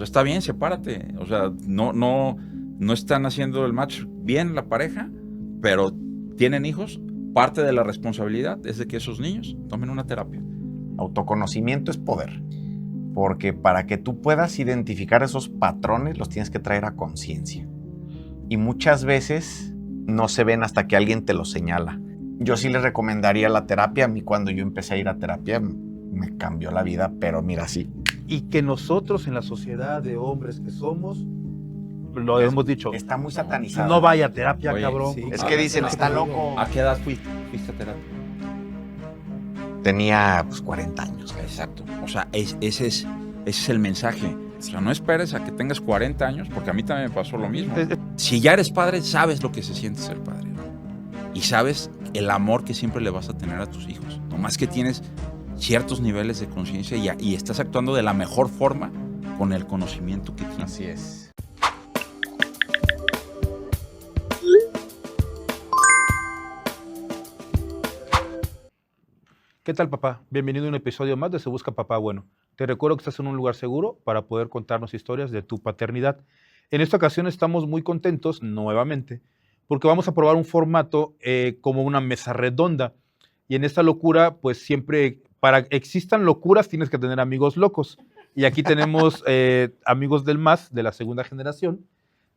sea, está bien, sepárate. O sea, no están haciendo el match bien la pareja, pero tienen hijos. Parte de la responsabilidad es de que esos niños tomen una terapia. Autoconocimiento es poder, porque para que tú puedas identificar esos patrones los tienes que traer a conciencia. Y muchas veces no se ven hasta que alguien te los señala. Yo sí les recomendaría la terapia. A mí cuando yo empecé a ir a terapia me cambió la vida, pero mira, sí. Y que nosotros en la sociedad de hombres que somos, lo hemos dicho, Está muy satanizado. no vaya a terapia, Oye, cabrón. sí. Es que dicen, está loco. ¿A qué edad fuiste a terapia? Tenía 40 años. Exacto. O sea, ese es el mensaje. O sea, no esperes a que tengas 40 años, porque a mí también me pasó lo mismo. Si ya eres padre, sabes lo que se siente ser padre, ¿no? Y sabes el amor que siempre le vas a tener a tus hijos. Nomás que tienes ciertos niveles de conciencia y estás actuando de la mejor forma con el conocimiento que tienes. Así es. ¿Qué tal, papá? Bienvenido a un episodio más de Se Busca Papá Bueno. Te recuerdo que estás en un lugar seguro para poder contarnos historias de tu paternidad. En esta ocasión estamos muy contentos, nuevamente, porque vamos a probar un formato como una mesa redonda. Y en esta locura, pues siempre, para que existan locuras, tienes que tener amigos locos. Y aquí tenemos amigos del MAS, de la segunda generación,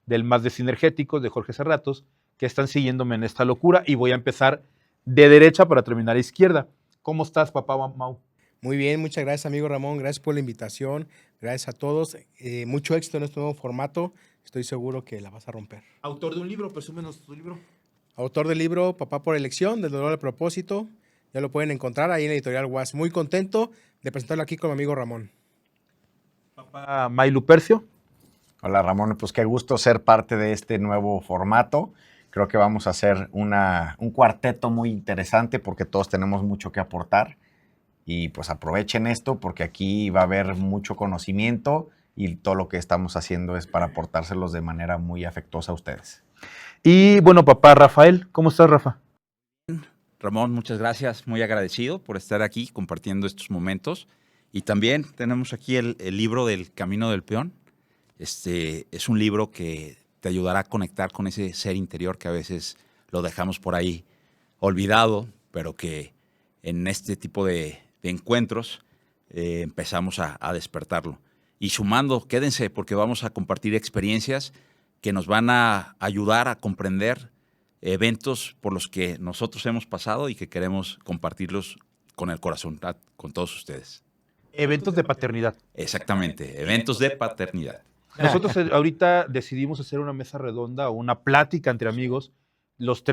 del MAS de Sinergéticos, de Jorge Serratos, que están siguiéndome en esta locura. Y voy a empezar de derecha para terminar a izquierda. ¿Cómo estás, papá Mau? Muy bien, muchas gracias, amigo Ramón. Gracias por la invitación. Gracias a todos. Mucho éxito en este nuevo formato. Estoy seguro que la vas a romper. Autor de un libro, presúmenos tu libro. Autor del libro Papá por elección, del dolor al propósito. Ya lo pueden encontrar ahí en la editorial UAS. Muy contento de presentarlo aquí con mi amigo Ramón. Papá May Lupercio. Hola, Ramón. Pues qué gusto ser parte de este nuevo formato. Creo que vamos a hacer un cuarteto muy interesante porque todos tenemos mucho que aportar. Y pues aprovechen esto porque aquí va a haber mucho conocimiento y todo lo que estamos haciendo es para aportárselos de manera muy afectuosa a ustedes. Y bueno, papá Rafael, ¿cómo estás, Rafa? Ramón, muchas gracias. Muy agradecido por estar aquí compartiendo estos momentos. Y también tenemos aquí el libro del Camino del Peón. Es un libro que te ayudará a conectar con ese ser interior que a veces lo dejamos por ahí olvidado, pero que en este tipo de encuentros empezamos a despertarlo. Y sumando, quédense porque vamos a compartir experiencias que nos van a ayudar a comprender eventos por los que nosotros hemos pasado y que queremos compartirlos con el corazón, con todos ustedes. Eventos de paternidad. Exactamente, eventos de paternidad. Nosotros ahorita decidimos hacer una mesa redonda o una plática entre amigos. Los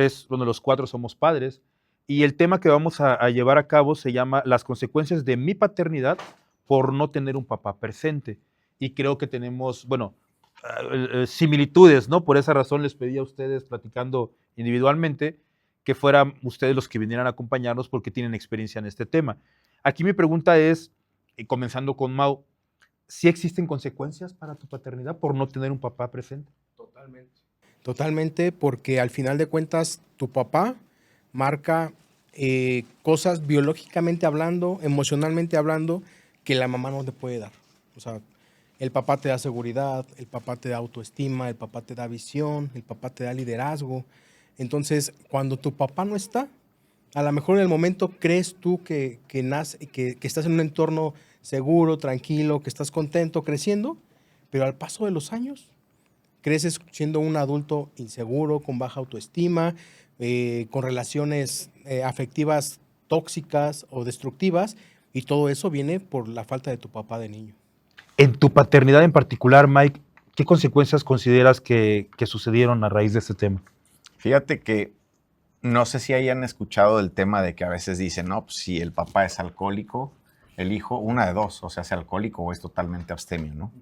cuatro somos padres. Y el tema que vamos a llevar a cabo se llama Las consecuencias de mi paternidad por no tener un papá presente. Y creo que tenemos, similitudes, ¿no? Por esa razón les pedí a ustedes, platicando individualmente, que fueran ustedes los que vinieran a acompañarnos porque tienen experiencia en este tema. Aquí mi pregunta es, comenzando con Mau, ¿sí existen consecuencias para tu paternidad por no tener un papá presente? Totalmente. Totalmente, porque al final de cuentas tu papá marca cosas biológicamente hablando, emocionalmente hablando, que la mamá no te puede dar. O sea, el papá te da seguridad, el papá te da autoestima, el papá te da visión, el papá te da liderazgo. Entonces, cuando tu papá no está, a lo mejor en el momento crees tú que estás en un entorno seguro, tranquilo, que estás contento, creciendo, pero al paso de los años creces siendo un adulto inseguro, con baja autoestima, con relaciones afectivas tóxicas o destructivas, y todo eso viene por la falta de tu papá de niño. En tu paternidad en particular, Mike, ¿qué consecuencias consideras que sucedieron a raíz de este tema? Fíjate que no sé si hayan escuchado del tema de que a veces dicen, no, pues si el papá es alcohólico, el hijo, una de dos, o sea, es alcohólico o es totalmente abstemio, ¿no?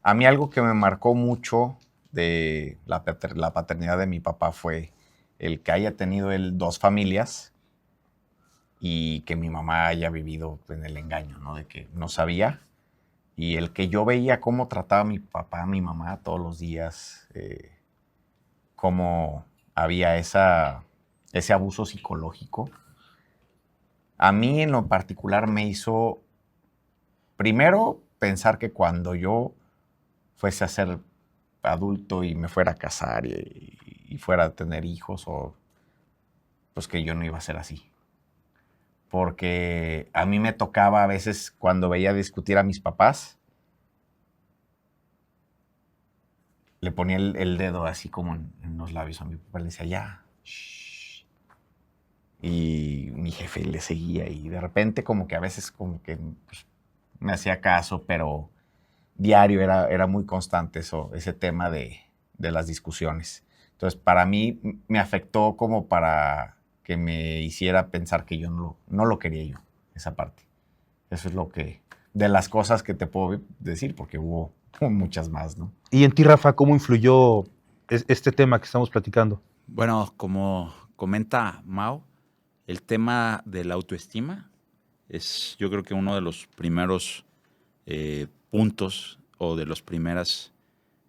A mí algo que me marcó mucho de la paternidad de mi papá fue el que haya tenido él dos familias y que mi mamá haya vivido en el engaño, ¿no? De que no sabía. Y el que yo veía cómo trataba a mi papá, a mi mamá todos los días, cómo había ese abuso psicológico. A mí en lo particular me hizo, primero, pensar que cuando yo fuese a ser adulto y me fuera a casar y fuera a tener hijos, o pues que yo no iba a ser así. Porque a mí me tocaba a veces, cuando veía discutir a mis papás, le ponía el dedo así como en los labios a mi papá, le decía, ya, shh. Y mi jefe le seguía y de repente como que a veces como que pues, me hacía caso, pero diario era muy constante ese tema de las discusiones. Entonces, para mí me afectó como para que me hiciera pensar que yo no lo quería yo, esa parte. Eso es lo que, de las cosas que te puedo decir, porque hubo muchas más, ¿no? Y en ti, Rafa, ¿cómo influyó este tema que estamos platicando? Bueno, como comenta Mau, el tema de la autoestima es, yo creo que uno de los primeros puntos o de las primeras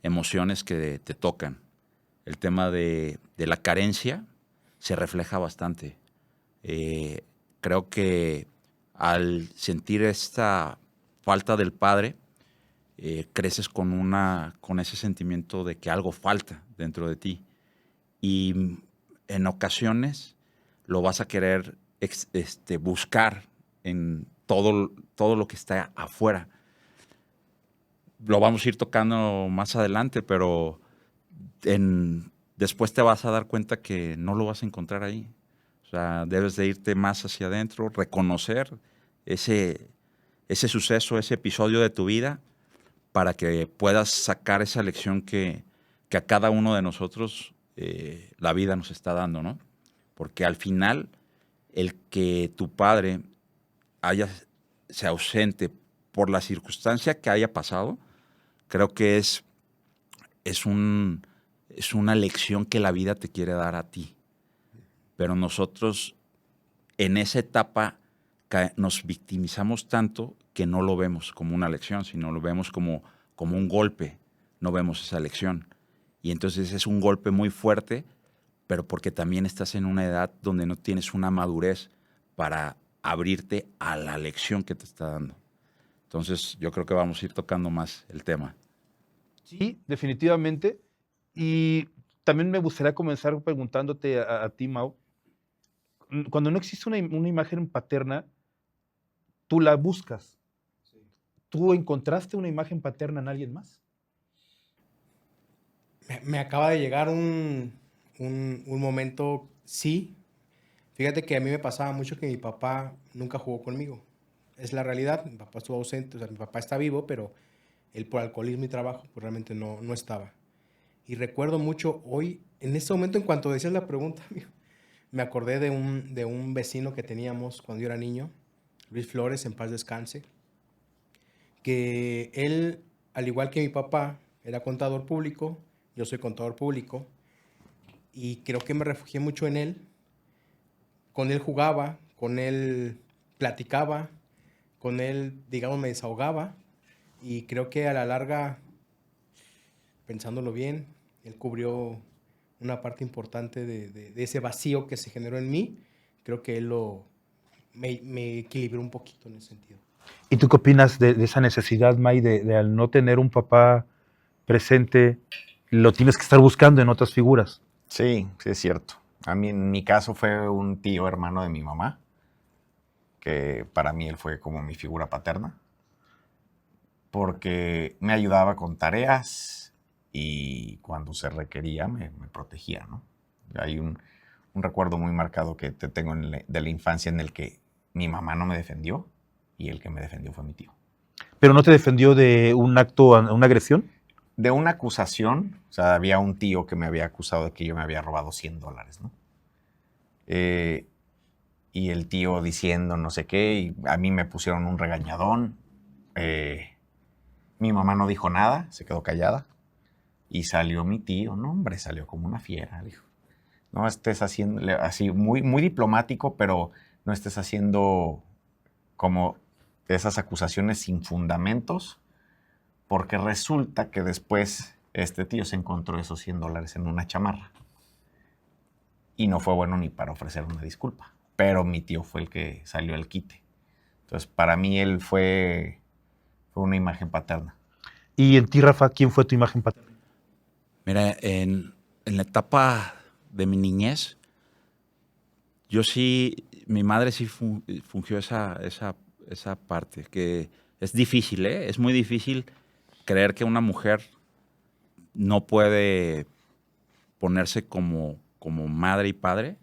emociones que te tocan. El tema de la carencia se refleja bastante. Creo que al sentir esta falta del padre, creces con ese sentimiento de que algo falta dentro de ti. Y en ocasiones lo vas a querer buscar en todo lo que está afuera. Lo vamos a ir tocando más adelante, pero después te vas a dar cuenta que no lo vas a encontrar ahí. O sea, debes de irte más hacia adentro, reconocer ese suceso, ese episodio de tu vida, para que puedas sacar esa lección que a cada uno de nosotros la vida nos está dando, ¿no? Porque al final, el que tu padre se ausente por la circunstancia que haya pasado, creo que es una lección que la vida te quiere dar a ti. Pero nosotros en esa etapa nos victimizamos tanto que no lo vemos como una lección, sino lo vemos como un golpe, no vemos esa lección. Y entonces es un golpe muy fuerte, pero porque también estás en una edad donde no tienes una madurez para abrirte a la lección que te está dando. Entonces yo creo que vamos a ir tocando más el tema. Sí, definitivamente. Y también me gustaría comenzar preguntándote a ti, Mau, cuando no existe una imagen paterna, tú la buscas. Sí. ¿Tú encontraste una imagen paterna en alguien más? Me acaba de llegar un momento, sí. Fíjate que a mí me pasaba mucho que mi papá nunca jugó conmigo. Es la realidad, mi papá estuvo ausente, o sea, mi papá está vivo, pero él por alcoholismo y trabajo pues realmente no estaba. Y recuerdo mucho hoy, en este momento, en cuanto decías la pregunta, amigo, me acordé de un vecino que teníamos cuando yo era niño, Luis Flores, en paz descanse, que él, al igual que mi papá, era contador público, yo soy contador público, y creo que me refugié mucho en él. Con él jugaba, con él platicaba, con él, digamos, me desahogaba, y creo que a la larga, pensándolo bien, él cubrió una parte importante de ese vacío que se generó en mí. Creo que él me equilibró un poquito en ese sentido. ¿Y tú qué opinas de esa necesidad, May, de al no tener un papá presente, lo tienes que estar buscando en otras figuras? Sí, sí es cierto. A mí, en mi caso, fue un tío hermano de mi mamá, que para mí él fue como mi figura paterna, porque me ayudaba con tareas y cuando se requería me protegía, ¿no? Hay un recuerdo muy marcado que tengo de la infancia en el que mi mamá no me defendió y el que me defendió fue mi tío. ¿Pero no te defendió de un acto, una agresión? De una acusación, o sea, había un tío que me había acusado de que yo me había robado $100, ¿no? Y el tío diciendo no sé qué, y a mí me pusieron un regañadón. Mi mamá no dijo nada, se quedó callada. Y salió mi tío, no hombre, salió como una fiera, dijo. No estés haciendo, así, muy, muy diplomático, pero no estés haciendo como esas acusaciones sin fundamentos, porque resulta que después este tío se encontró esos $100 en una chamarra. Y no fue bueno ni para ofrecer una disculpa. Pero mi tío fue el que salió al quite. Entonces, para mí él fue una imagen paterna. Y en ti, Rafa, ¿quién fue tu imagen paterna? Mira, en la etapa de mi niñez, yo sí, mi madre sí fungió esa parte, que es difícil, ¿eh? Es muy difícil creer que una mujer no puede ponerse como madre y padre,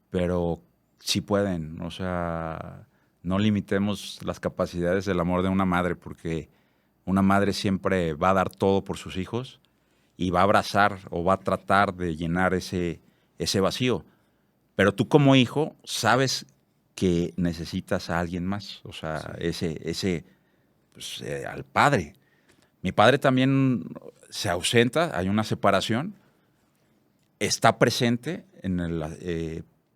pero sí pueden. O sea, no limitemos las capacidades del amor de una madre, porque una madre siempre va a dar todo por sus hijos y va a abrazar o va a tratar de llenar ese vacío. Pero tú como hijo sabes que necesitas a alguien más, o sea, pues, al padre. Mi padre también se ausenta, hay una separación, está presente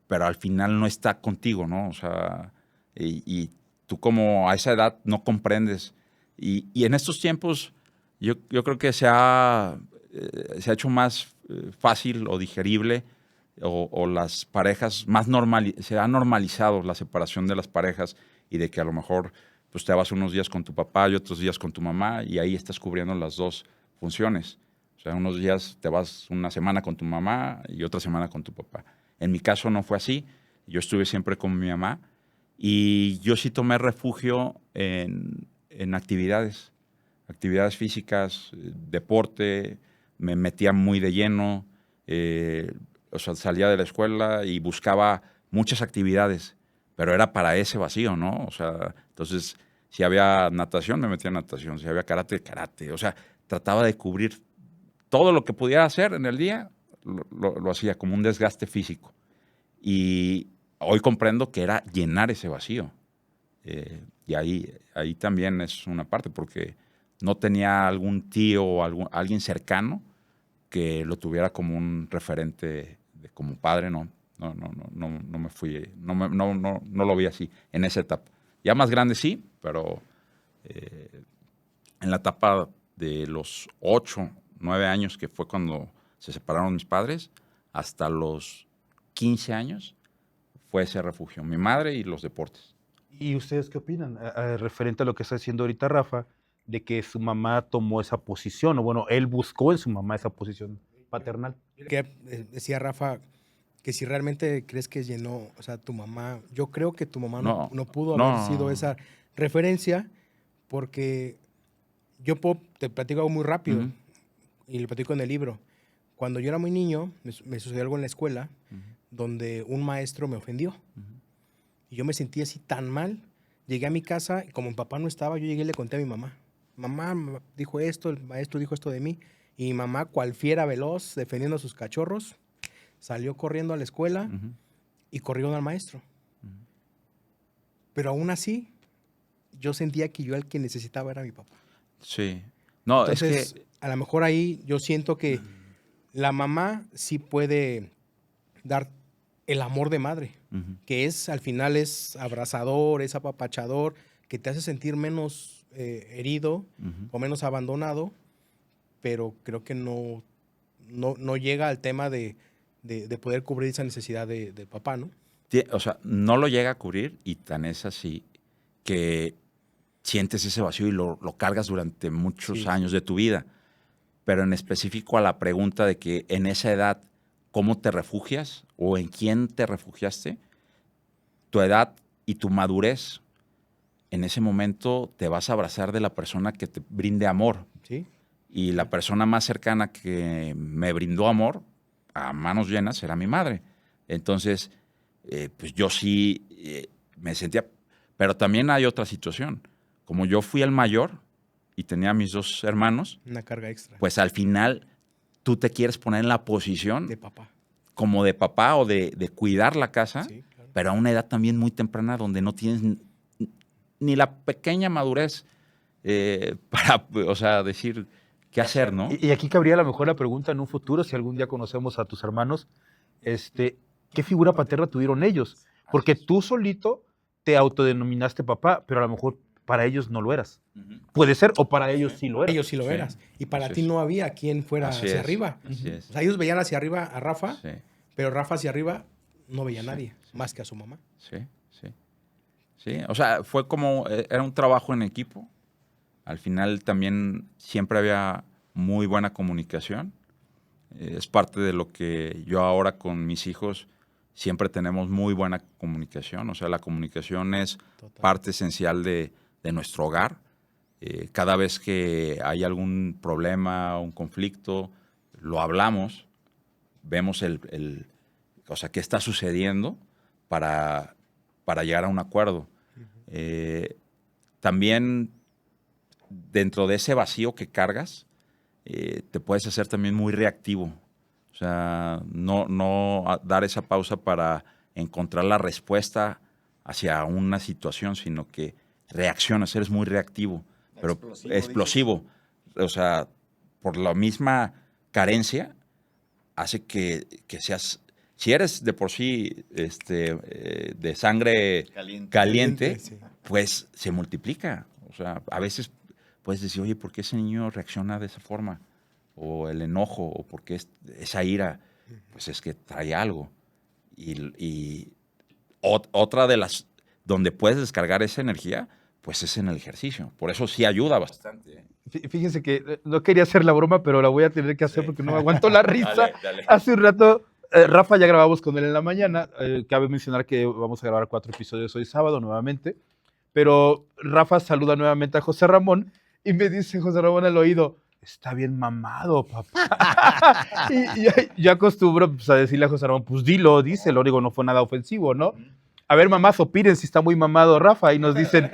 pero al final no está contigo, ¿no? O sea, y tú como a esa edad no comprendes. Y en estos tiempos yo creo que se ha hecho más fácil o digerible, o las parejas se ha normalizado la separación de las parejas, y de que a lo mejor pues te vas unos días con tu papá y otros días con tu mamá, y ahí estás cubriendo las dos funciones. O sea, unos días te vas una semana con tu mamá y otra semana con tu papá. En mi caso no fue así. Yo estuve siempre con mi mamá, y yo sí tomé refugio en actividades físicas, deporte. Me metía muy de lleno. O sea, salía de la escuela y buscaba muchas actividades, pero era para ese vacío, ¿no? O sea, entonces, si había natación, me metía en natación; si había karate, karate. O sea, trataba de cubrir todo lo que pudiera hacer en el día, lo hacía como un desgaste físico. Y hoy comprendo que era llenar ese vacío. Y ahí también es una parte, porque no tenía algún tío o alguien cercano que lo tuviera como un referente como padre. No me fui, no lo vi así en esa etapa. Ya más grande sí, pero en la etapa de los 8, 9 años, que fue cuando se separaron mis padres, hasta los 15 años, fue ese refugio, mi madre y los deportes. ¿Y ustedes qué opinan referente a lo que está diciendo ahorita Rafa, de que su mamá tomó esa posición, o bueno, él buscó en su mamá esa posición paternal? Que decía Rafa que si realmente crees que llenó, o sea, tu mamá, yo creo que tu mamá no pudo haber sido esa referencia, porque te platico algo muy rápido, Ujú. y lo platico en el libro. Cuando yo era muy niño, me sucedió algo en la escuela, donde un maestro me ofendió. Y yo me sentí así tan mal. Llegué a mi casa y como mi papá no estaba, yo llegué y le conté a mi mamá. Mamá dijo esto, el maestro dijo esto de mí. Y mi mamá, cual fiera veloz, defendiendo a sus cachorros, salió corriendo a la escuela y corrió al maestro. Pero aún así, yo sentía que yo el que necesitaba era mi papá. Sí. No, Entonces, es que a lo mejor ahí yo siento que la mamá sí puede dar el amor de madre, que es, al final, es abrazador, es apapachador, que te hace sentir menos herido o menos abandonado, pero creo que no llega al tema de poder cubrir esa necesidad de papá, ¿no? o sea, no lo llega a cubrir, y tan es así que sientes ese vacío y lo cargas durante muchos Sí, años de tu vida. Pero en específico a la pregunta de que en esa edad, ¿cómo te refugias o en quién te refugiaste? Tu edad y tu madurez, en ese momento te vas a abrazar de la persona que te brinde amor. sí. Y la persona más cercana que me brindó amor a manos llenas era mi madre. Entonces, pues yo sí me sentía. Pero también hay otra situación. Como yo fui el mayor y tenía a mis dos hermanos, Una carga extra pues al final tú te quieres poner en la posición de papá. como de papá o de cuidar la casa, Sí, claro. pero a una edad también muy temprana, donde no tienes ni la pequeña madurez para, o sea, decir qué hacer, ¿no? Y aquí cabría a lo mejor la pregunta en un futuro, si algún día conocemos a tus hermanos, ¿qué figura paterna tuvieron ellos? Porque tú solito te autodenominaste papá, pero a lo mejor para ellos no lo eras. Puede ser, o para ellos sí lo eras. Ellos sí lo Sí, eras. Y para así ti es. no había quien fuera Así hacia es, arriba. así es. O sea, ellos veían hacia arriba a Rafa, Sí, pero Rafa hacia arriba no veía a Sí, nadie, sí. más que a su mamá. sí, sí. Sí, o sea, fue como, era un trabajo en equipo, Al final también siempre había muy buena comunicación. Es parte de lo que yo ahora con mis hijos siempre tenemos muy buena comunicación. O sea, la comunicación es parte esencial de nuestro hogar. Cada vez que hay algún problema, un conflicto, lo hablamos, vemos o sea, qué está sucediendo para llegar a un acuerdo. También dentro de ese vacío que cargas, te puedes hacer también muy reactivo. O sea, no dar esa pausa para encontrar la respuesta hacia una situación, sino que reaccionas, eres muy reactivo, pero explosivo. O sea, por la misma carencia, hace que seas, si eres de por sí de sangre caliente, Sí. pues se multiplica. O sea, a veces puedes decir, oye, ¿por qué ese niño reacciona de esa forma? O el enojo, o por qué esa ira, pues es que trae algo. Y otra de las, donde puedes descargar esa energía, pues es en el ejercicio. Por eso sí ayuda bastante. Fíjense que no quería hacer la broma, pero la voy a tener que hacer porque no me aguanto la risa. Dale. Hace un rato, Rafa ya grabamos con él en la mañana. Cabe mencionar que vamos a grabar 4 episodios hoy sábado nuevamente. Pero Rafa saluda nuevamente a José Ramón y me dice José Ramón al oído, está bien mamado, papá. y yo acostumbro pues, a decirle a José Ramón, pues dilo, díselo, digo, no fue nada ofensivo, ¿no? A ver, mamás, opinen si está muy mamado Rafa y nos dicen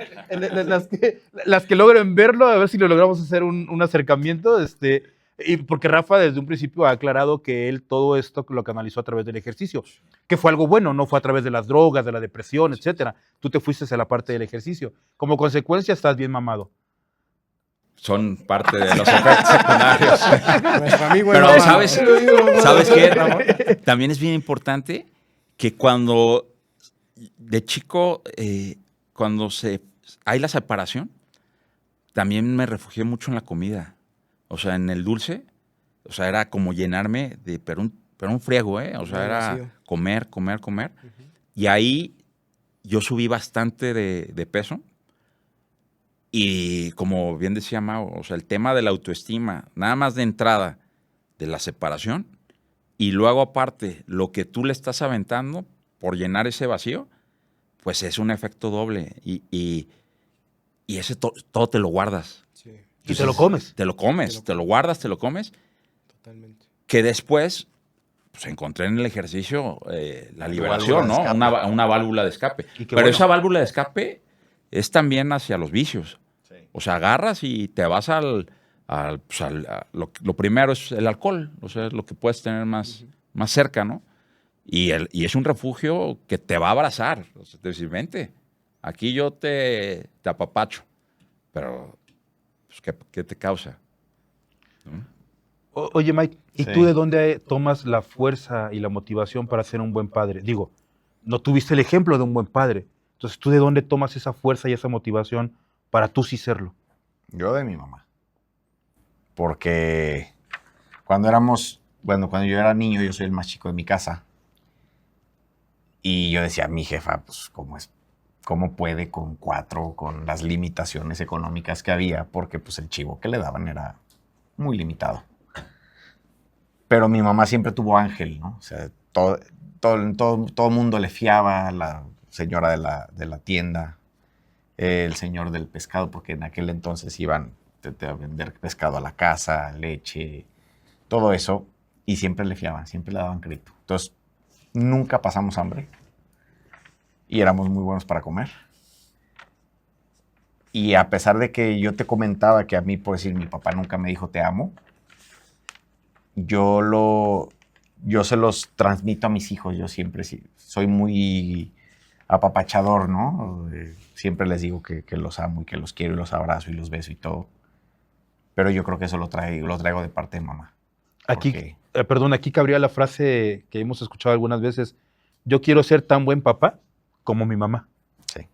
las que logren verlo, a ver si lo logramos hacer un acercamiento, y porque Rafa desde un principio ha aclarado que él todo esto lo canalizó a través del ejercicio, que fue algo bueno, no fue a través de las drogas, de la depresión, etcétera. Tú te fuiste a la parte del ejercicio. Como consecuencia estás bien mamado. Son parte de los efectos secundarios. Nuestro amigo Pero el ¿sabes qué, Ramón? También es bien importante que cuando de chico, cuando hay la separación, también me refugié mucho en la comida. O sea, en el dulce, o sea, era como llenarme pero un friego, ¿eh? O sea, Bien era vacío. comer. Y ahí yo subí bastante de peso. Y como bien decía Mau, o sea, el tema de la autoestima, nada más de entrada de la separación, y luego aparte, lo que tú le estás aventando por llenar ese vacío, pues es un efecto doble. Y ese todo te lo guardas. Sí, Y te lo comes. Te lo comes, te lo guardas, te lo comes. totalmente. Que después, pues encontré en el ejercicio la liberación, válvula de ¿no? escape. Una válvula de escape. Y qué Pero bueno. esa válvula de escape es también hacia los vicios. O sea, agarras y te vas lo primero es el alcohol, o sea, es lo que puedes tener más cerca, ¿no? Y es un refugio que te va a abrazar. O sea, te dice, vente, aquí yo te apapacho. Pero, pues, ¿qué te causa? ¿No? Oye, Mike, ¿y Sí. tú de dónde tomas la fuerza y la motivación para ser un buen padre? Digo, no tuviste el ejemplo de un buen padre. Entonces, ¿tú de dónde tomas esa fuerza y esa motivación para tú sí serlo? Yo de mi mamá. Porque cuando yo era niño, yo soy el más chico de mi casa. Y yo decía, mi jefa, pues, ¿cómo puede con 4, con las limitaciones económicas que había? Porque, pues, el chivo que le daban era muy limitado. Pero mi mamá siempre tuvo ángel, ¿no? O sea, todo mundo le fiaba a la señora de la tienda, el señor del pescado, porque en aquel entonces iban a vender pescado a la casa, leche, todo eso, y siempre le fiaban, siempre le daban crédito. Entonces, nunca pasamos hambre y éramos muy buenos para comer. Y a pesar de que yo te comentaba que a mí, por decir, mi papá nunca me dijo te amo, yo se los transmito a mis hijos. Yo siempre soy muy apapachador, ¿no? Siempre les digo que los amo y que los quiero y los abrazo y los beso y todo. Pero yo creo que eso lo traigo de parte de mamá. Aquí, aquí cabría la frase que hemos escuchado algunas veces, yo quiero ser tan buen papá como mi mamá. Sí.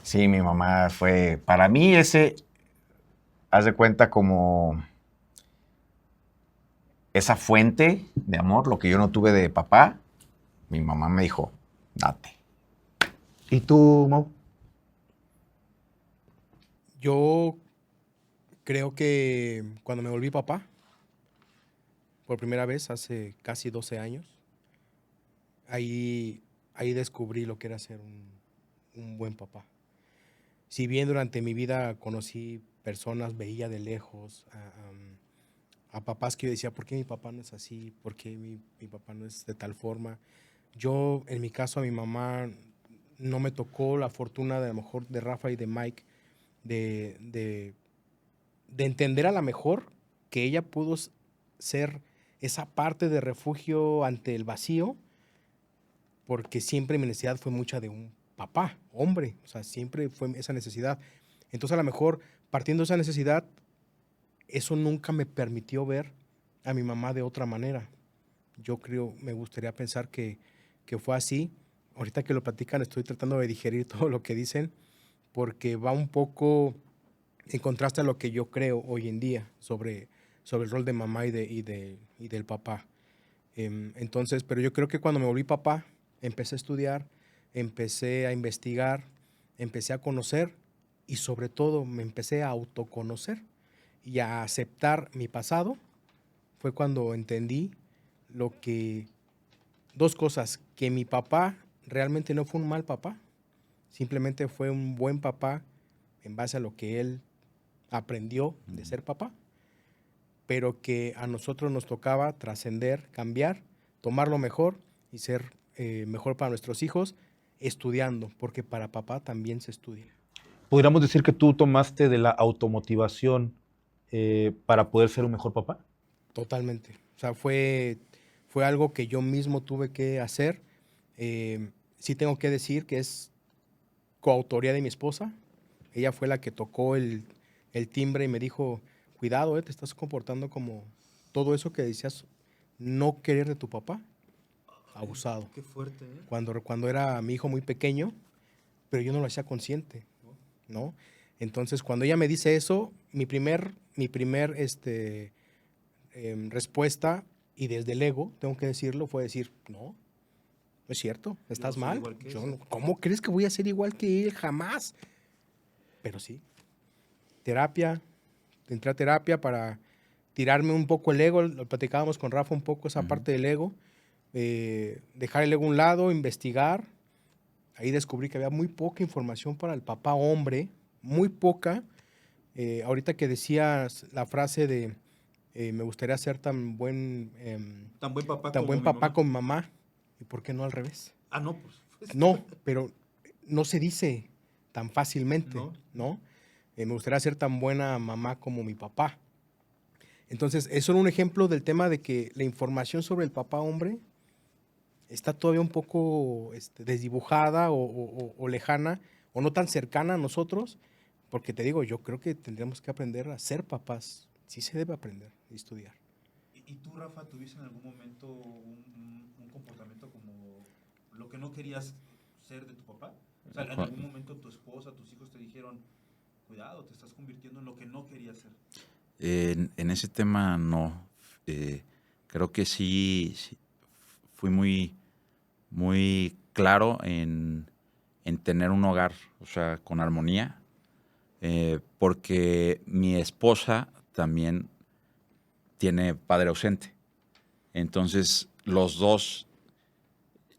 Sí, mi mamá fue, para mí haz de cuenta como esa fuente de amor, lo que yo no tuve de papá, mi mamá me dijo, date. ¿Y tú, Mau? Yo creo que cuando me volví papá, por primera vez hace casi 12 años, ahí descubrí lo que era ser un buen papá. Si bien durante mi vida conocí personas, veía de lejos a papás que yo decía, ¿por qué mi papá no es así? ¿Por qué mi papá no es de tal forma? Yo, en mi caso, a mi mamá no me tocó la fortuna de a lo mejor de Rafa y de Mike de, de, de entender a lo mejor que ella pudo ser esa parte de refugio ante el vacío, porque siempre mi necesidad fue mucha de un papá, hombre, o sea, siempre fue esa necesidad. Entonces, a lo mejor, partiendo de esa necesidad, eso nunca me permitió ver a mi mamá de otra manera. Yo creo, me gustaría pensar que fue así. Ahorita que lo platican, estoy tratando de digerir todo lo que dicen, porque va un poco en contraste a lo que yo creo hoy en día sobre el rol de mamá y del papá. Entonces, pero yo creo que cuando me volví papá, empecé a estudiar, empecé a investigar, empecé a conocer y sobre todo me empecé a autoconocer y a aceptar mi pasado. Fue cuando entendí lo que, dos cosas, que mi papá realmente no fue un mal papá, simplemente fue un buen papá en base a lo que él aprendió de ser papá, pero que a nosotros nos tocaba trascender, cambiar, tomar lo mejor y ser mejor para nuestros hijos estudiando, porque para papá también se estudia. ¿Podríamos decir que tú tomaste de la automotivación para poder ser un mejor papá? Totalmente. O sea, fue algo que yo mismo tuve que hacer. Sí tengo que decir que es coautoría de mi esposa. Ella fue la que tocó el timbre y me dijo, cuidado, te estás comportando como todo eso que decías no querer de tu papá. Abusado. Qué fuerte, ¿eh? Cuando era mi hijo muy pequeño, pero yo no lo hacía consciente, ¿no? Entonces, cuando ella me dice eso, mi primer respuesta, y desde el ego, tengo que decirlo, fue decir, no es cierto, estás mal. ¿Cómo crees que voy a ser igual que él? Jamás. Pero sí, terapia, entré a terapia para tirarme un poco el ego, lo platicábamos con Rafa un poco, esa parte del ego, dejar el ego a un lado, investigar. Ahí descubrí que había muy poca información para el papá hombre, muy poca. Ahorita que decías la frase de me gustaría ser tan buen papá como mamá, ¿y por qué no al revés? Ah, no, pues. No, pero no se dice tan fácilmente, ¿no? Me gustaría ser tan buena mamá como mi papá. Entonces, eso era un ejemplo del tema de que la información sobre el papá hombre está todavía un poco desdibujada o lejana o no tan cercana a nosotros, porque te digo, yo creo que tendríamos que aprender a ser papás. Sí se debe aprender y estudiar. ¿Y tú, Rafa, tuviste en algún momento un comportamiento como lo que no querías ser de tu papá? O sea, ¿en algún momento tu esposa, tus hijos te dijeron, cuidado, te estás convirtiendo en lo que no querías ser? En ese tema no. Creo que sí fui muy claro en tener un hogar, o sea, con armonía, porque mi esposa también tiene padre ausente. Entonces, los dos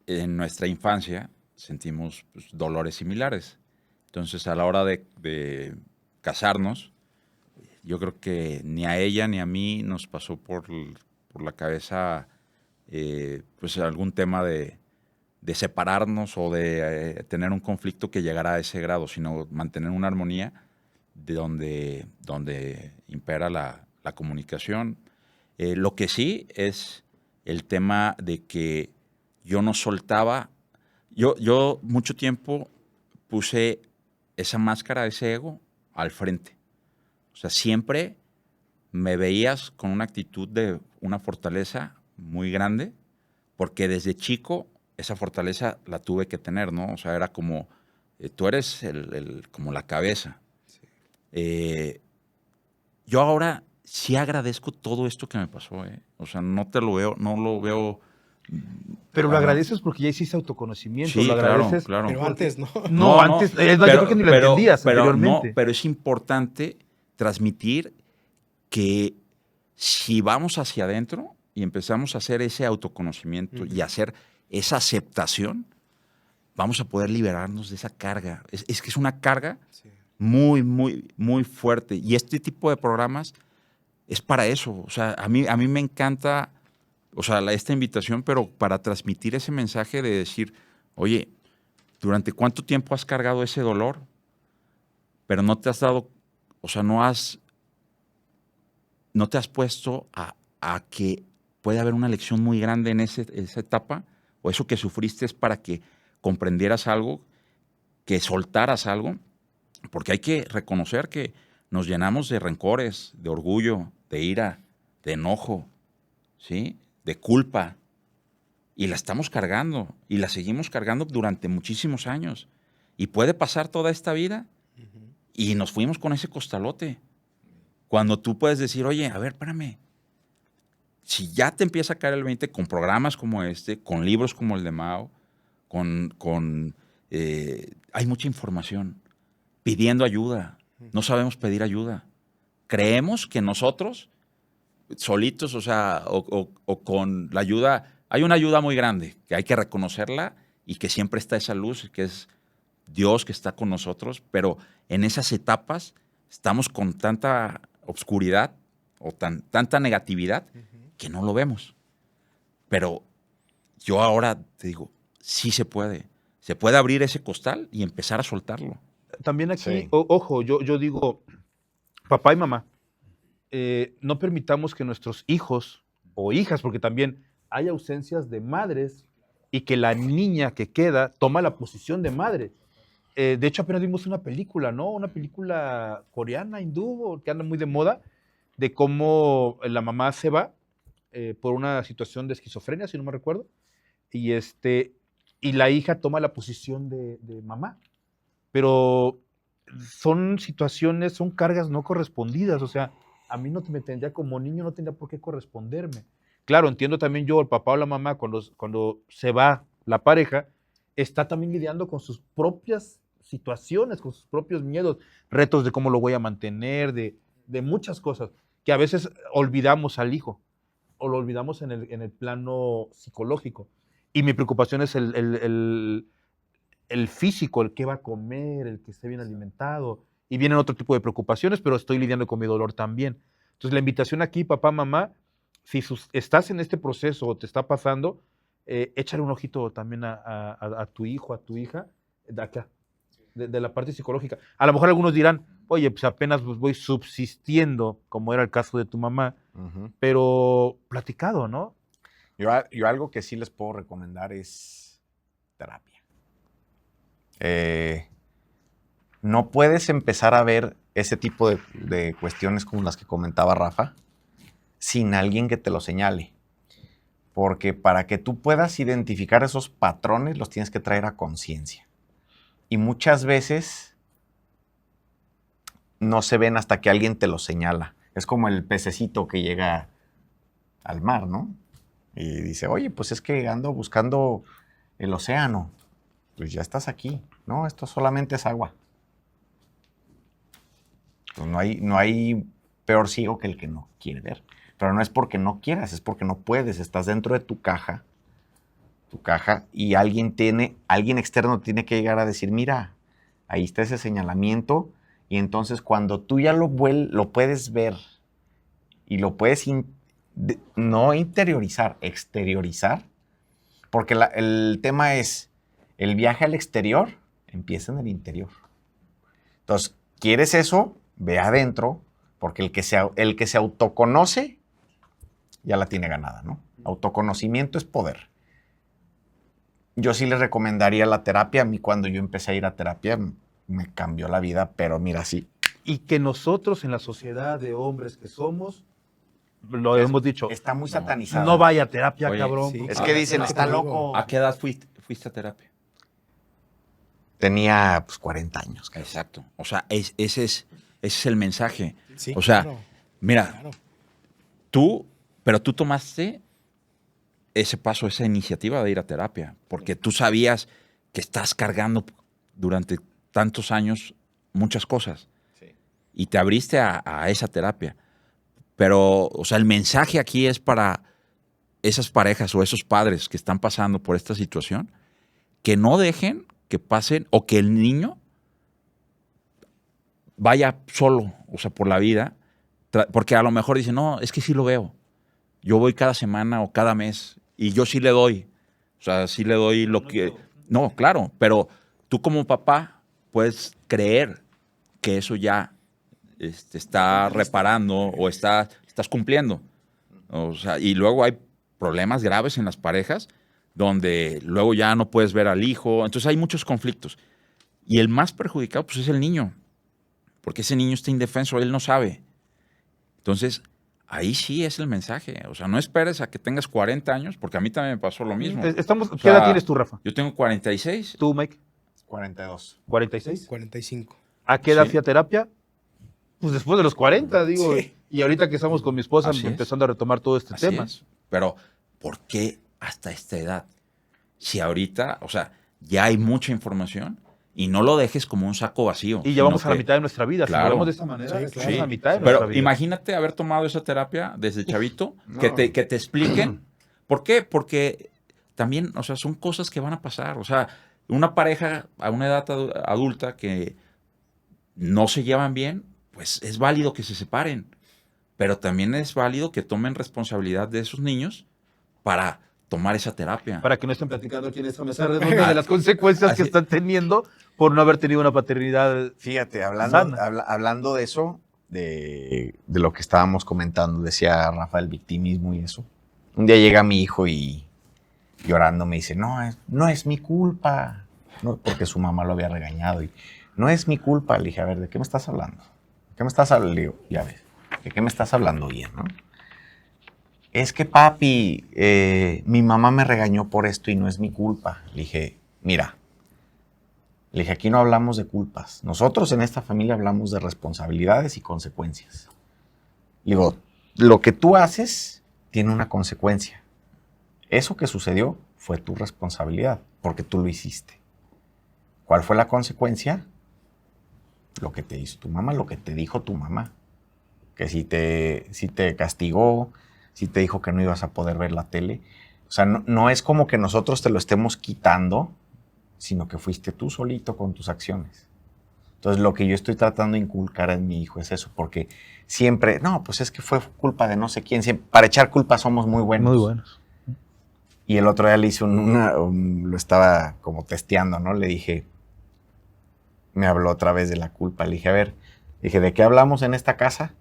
en nuestra infancia sentimos pues, dolores similares. Entonces, a la hora de casarnos, yo creo que ni a ella ni a mí nos pasó por la cabeza pues algún tema de separarnos o de tener un conflicto que llegara a ese grado, sino mantener una armonía de donde impera la comunicación. Lo que sí es el tema de que yo no soltaba, yo mucho tiempo puse esa máscara, ese ego, al frente. O sea, siempre me veías con una actitud de una fortaleza muy grande, porque desde chico esa fortaleza la tuve que tener, ¿no? O sea, era como, tú eres como la cabeza. Sí. Yo ahora sí agradezco todo esto que me pasó, ¿eh? O sea, no lo veo Pero lo Ajá. agradeces porque ya hiciste autoconocimiento. Sí, lo claro, agradeces. claro. Pero antes no. No, antes, es más, yo creo que ni lo entendías pero anteriormente. No, pero es importante transmitir que si vamos hacia adentro y empezamos a hacer ese autoconocimiento y hacer esa aceptación, vamos a poder liberarnos de esa carga. Es que es una carga Sí. muy, muy, muy fuerte. Y este tipo de programas es para eso. O sea, a mí me encanta, o sea, esta invitación, pero para transmitir ese mensaje de decir, oye, ¿durante cuánto tiempo has cargado ese dolor? Pero no te has dado, o sea, no te has puesto a que puede haber una lección muy grande en esa etapa, o eso que sufriste es para que comprendieras algo, que soltaras algo, porque hay que reconocer que nos llenamos de rencores, de orgullo, de ira, de enojo, ¿sí? De culpa, y la estamos cargando, y la seguimos cargando durante muchísimos años. Y puede pasar toda esta vida, y nos fuimos con ese costalote. Cuando tú puedes decir, oye, a ver, espérame, si ya te empieza a caer el 20 con programas como este, con libros como el de Mao, hay mucha información, pidiendo ayuda. No sabemos pedir ayuda. Creemos que nosotros, solitos, o sea, o con la ayuda, hay una ayuda muy grande, que hay que reconocerla y que siempre está esa luz, que es Dios que está con nosotros, pero en esas etapas estamos con tanta obscuridad o tanta negatividad que no lo vemos. Pero yo ahora te digo, sí se puede. Se puede abrir ese costal y empezar a soltarlo. También aquí, Sí. ojo, yo digo, papá y mamá, no permitamos que nuestros hijos o hijas, porque también hay ausencias de madres y que la niña que queda toma la posición de madre. De hecho, apenas vimos una película, ¿no? Una película coreana, hindú, que anda muy de moda, de cómo la mamá se va por una situación de esquizofrenia, si no me recuerdo, y, y la hija toma la posición de mamá. Pero son situaciones, son cargas no correspondidas, o sea, a mí no me tendría, como niño, no tendría por qué corresponderme. Claro, entiendo también yo, el papá o la mamá, cuando se va la pareja, está también lidiando con sus propias situaciones, con sus propios miedos, retos de cómo lo voy a mantener, de muchas cosas, que a veces olvidamos al hijo, o lo olvidamos en el plano psicológico. Y mi preocupación es el físico, el que va a comer, el que esté bien alimentado, y vienen otro tipo de preocupaciones, pero estoy lidiando con mi dolor también. Entonces, la invitación aquí, papá, mamá, si estás en este proceso o te está pasando, échale un ojito también a tu hijo, a tu hija, de acá, de la parte psicológica. A lo mejor algunos dirán, oye, pues apenas voy subsistiendo, como era el caso de tu mamá, pero platicado, ¿no? Yo algo que sí les puedo recomendar es terapia. No puedes empezar a ver ese tipo de cuestiones como las que comentaba Rafa sin alguien que te lo señale. Porque para que tú puedas identificar esos patrones, los tienes que traer a conciencia. Y muchas veces no se ven hasta que alguien te lo señala. Es como el pececito que llega al mar, ¿no? Y dice, oye, pues es que ando buscando el océano. Pues ya estás aquí. No, esto solamente es agua. Pues no hay peor ciego que el que no quiere ver. Pero no es porque no quieras, es porque no puedes. Estás dentro de tu caja, y alguien externo tiene que llegar a decir, mira, ahí está ese señalamiento. Y entonces cuando tú ya lo puedes ver y lo puedes no interiorizar, exteriorizar, porque el tema es, el viaje al exterior empieza en el interior. Entonces, ¿quieres eso? Ve adentro, porque el que se autoconoce ya la tiene ganada, ¿no? Autoconocimiento es poder. Yo sí les recomendaría la terapia. A mí cuando yo empecé a ir a terapia me cambió la vida, pero mira, sí. Y que nosotros en la sociedad de hombres que somos, lo hemos dicho, Está muy satanizado. no vaya a terapia, Oye, cabrón. sí. Es que dicen, Es lo está que te digo. loco. ¿A qué edad fuiste a terapia? Tenía pues 40 años. Creo. Exacto. O sea, ese es el mensaje. Sí, o sea, claro, mira, claro. pero tú tomaste ese paso, esa iniciativa de ir a terapia, porque tú sabías que estás cargando durante tantos años muchas cosas y te abriste a esa terapia. Pero, o sea, el mensaje aquí es para esas parejas o esos padres que están pasando por esta situación, que no dejen que pasen o que el niño vaya solo, o sea, por la vida, porque a lo mejor dice, no, es que sí lo veo. Yo voy cada semana o cada mes y yo sí le doy. O sea, sí le doy lo que... No, claro, pero tú como papá puedes creer que eso ya está reparando o estás cumpliendo. O sea, y luego hay problemas graves en las parejas donde luego ya no puedes ver al hijo. Entonces hay muchos conflictos. Y el más perjudicado pues es el niño, porque ese niño está indefenso, él no sabe. Entonces, ahí sí es el mensaje. O sea, no esperes a que tengas 40 años, porque a mí también me pasó lo mismo. ¿Qué edad tienes tú, Rafa? Yo tengo 46. ¿Tú, Mike? 42. ¿46? 45. ¿A qué edad Sí. fui a terapia? Pues después de los 40, digo. Sí. Y ahorita que estamos con mi esposa Así es. empezando a retomar todo este Así tema. es. Pero, ¿por qué hasta esta edad? Si ahorita, o sea, ya hay mucha información y no lo dejes como un saco vacío. Y ya sino vamos a la que- mitad de nuestra vida. Claro. Si lo vemos de esta manera, Sí, estamos claro. a la mitad de nuestra Pero vida. imagínate haber tomado esa terapia desde chavito, No. que te expliquen. ¿Por qué? Porque también, o sea, son cosas que van a pasar. O sea, una pareja a una edad adulta que no se llevan bien, pues es válido que se separen. Pero también es válido que tomen responsabilidad de esos niños para tomar esa terapia. Para que no estén platicando aquí en esta mesa redonda de las consecuencias que Así- están teniendo por no haber tenido una paternidad. Fíjate, hablando, Sana. hablando de eso, de lo que estábamos comentando, decía Rafael, victimismo y eso. Un día llega mi hijo y llorando me dice, no es mi culpa, no, porque su mamá lo había regañado. Y no es mi culpa. Le dije, a ver, ¿de qué me estás hablando? ¿De qué me estás hablando? Le digo, ya ves, ¿de qué me estás hablando bien, no? Es que papi, mi mamá me regañó por esto y no es mi culpa. Le dije, mira, le dije, aquí no hablamos de culpas. Nosotros en esta familia hablamos de responsabilidades y consecuencias. Le digo, lo que tú haces tiene una consecuencia. Eso que sucedió fue tu responsabilidad, porque tú lo hiciste. ¿Cuál fue la consecuencia? Lo que te hizo tu mamá, lo que te dijo tu mamá. Que si te castigó, si te dijo que no ibas a poder ver la tele. O sea, no es como que nosotros te lo estemos quitando, sino que fuiste tú solito con tus acciones. Entonces, lo que yo estoy tratando de inculcar en mi hijo es eso, porque siempre, no, pues es que fue culpa de no sé quién. Para echar culpa somos muy buenos. Muy buenos. Y el otro día le hice lo estaba como testeando, ¿no? Le dije, me habló otra vez de la culpa. Le dije, a ver, dije, ¿de qué hablamos en esta casa?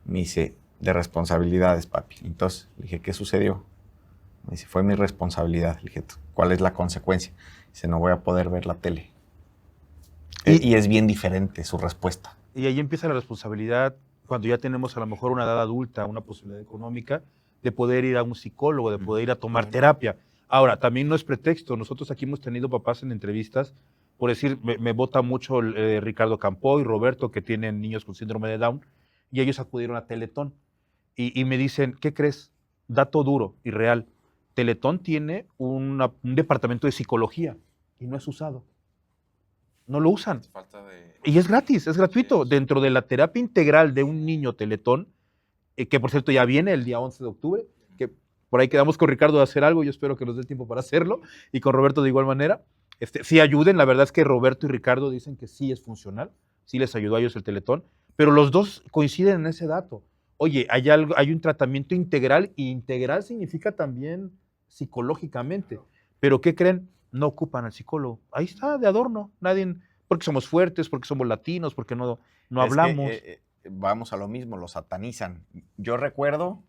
Me dice, de responsabilidades, papi. Entonces, le dije, ¿qué sucedió? Me dice, fue mi responsabilidad. Le dije, ¿cuál es la consecuencia? Dice, no voy a poder ver la tele. Y es bien diferente su respuesta. Y ahí empieza la responsabilidad, cuando ya tenemos a lo mejor una edad adulta, una posibilidad económica, de poder ir a un psicólogo, de poder ir a tomar terapia. Ahora, también no es pretexto. Nosotros aquí hemos tenido papás en entrevistas, por decir, me vota mucho Ricardo Campoy, Roberto, que tienen niños con síndrome de Down, y ellos acudieron a Teletón. Y me dicen, ¿qué crees? Dato duro y real. Teletón tiene un departamento de psicología y no es usado. No lo usan. Y es gratis, es gratuito. Dentro de la terapia integral de un niño Teletón, que por cierto ya viene el día 11 de octubre, que por ahí quedamos con Ricardo de hacer algo, yo espero que nos dé tiempo para hacerlo, y con Roberto de igual manera. Sí ayuden, la verdad es que Roberto y Ricardo dicen que sí es funcional, sí les ayudó a ellos el Teletón, pero los dos coinciden en ese dato. Oye, hay un tratamiento integral, y integral significa también psicológicamente. Pero ¿qué creen? No ocupan al psicólogo. Ahí está, de adorno. Nadie, porque somos fuertes, porque somos latinos, porque no hablamos. Es que, vamos a lo mismo, lo satanizan. Yo recuerdo,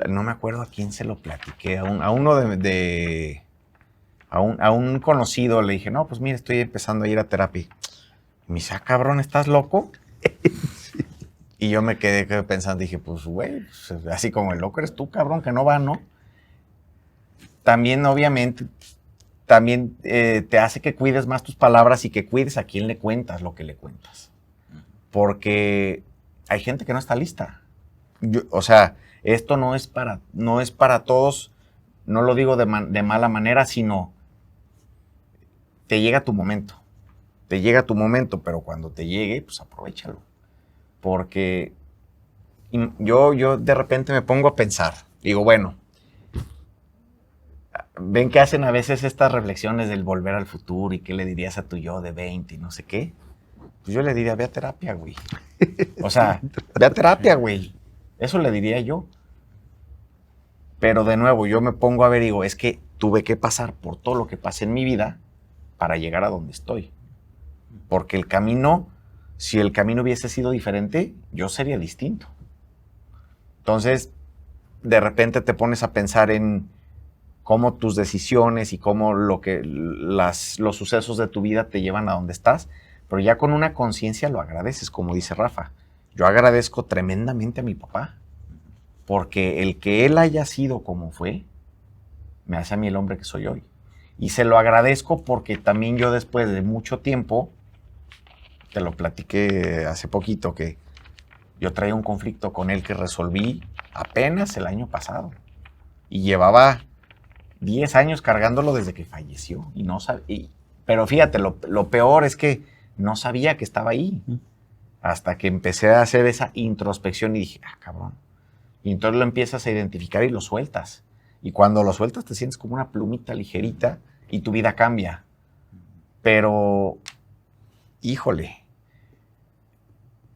no me acuerdo a quién se lo platiqué, a uno a un conocido le dije, no, pues mira, estoy empezando a ir a terapia. Y me dice, cabrón, ¿estás loco? Sí. Y yo me quedé pensando, dije, pues güey, pues, así como el loco eres tú, cabrón, que no va, ¿no? También, obviamente, te hace que cuides más tus palabras y que cuides a quién le cuentas lo que le cuentas. Porque hay gente que no está lista. O sea, Esto no es para todos, no lo digo de mala manera, sino te llega tu momento. Te llega tu momento, pero cuando te llegue, pues aprovéchalo. Porque yo de repente me pongo a pensar, digo, bueno, ven que hacen a veces estas reflexiones del volver al futuro y qué le dirías a tu yo de 20 y no sé qué. Pues yo le diría, ve a terapia, güey. O sea, ve a terapia, güey. Eso le diría yo. Pero de nuevo, yo me pongo a ver y digo, es que tuve que pasar por todo lo que pasé en mi vida para llegar a donde estoy. Porque el camino, si el camino hubiese sido diferente, yo sería distinto. Entonces, de repente te pones a pensar en cómo tus decisiones y cómo los sucesos de tu vida te llevan a donde estás, pero ya con una conciencia lo agradeces, como dice Rafa. Yo agradezco tremendamente a mi papá, porque el que él haya sido como fue, me hace a mí el hombre que soy hoy. Y se lo agradezco porque también yo después de mucho tiempo, te lo platiqué hace poquito, que yo traía un conflicto con él que resolví apenas el año pasado. Y llevaba 10 años cargándolo desde que falleció. Y no pero fíjate, lo peor es que no sabía que estaba ahí. Hasta que empecé a hacer esa introspección y dije, cabrón. Y entonces lo empiezas a identificar y lo sueltas. Y cuando lo sueltas te sientes como una plumita ligerita y tu vida cambia. Pero, híjole,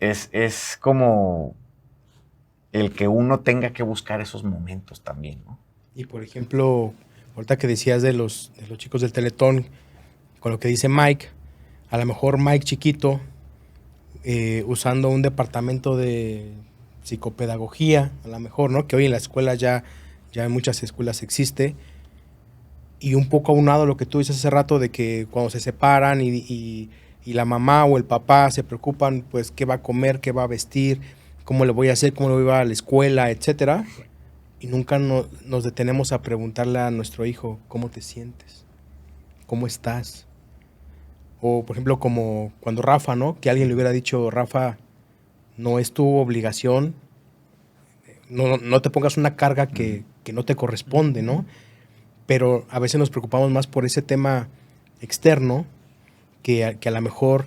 es como el que uno tenga que buscar esos momentos también, ¿no? Y por ejemplo, ahorita que decías de los chicos del Teletón, con lo que dice Mike, a lo mejor Mike chiquito, usando un departamento de psicopedagogía, a lo mejor, ¿no? Que hoy en la escuela ya en muchas escuelas existe, y un poco aunado a lo que tú dices hace rato de que cuando se separan y la mamá o el papá se preocupan, pues, qué va a comer, qué va a vestir, cómo le voy a hacer, cómo le voy a llevar a la escuela, etcétera, y nunca nos detenemos a preguntarle a nuestro hijo, ¿cómo te sientes? ¿Cómo estás? O, por ejemplo, como cuando Rafa, ¿no? Que alguien le hubiera dicho, Rafa, no es tu obligación, no te pongas una carga que no te corresponde, ¿no? Pero a veces nos preocupamos más por ese tema externo que a lo mejor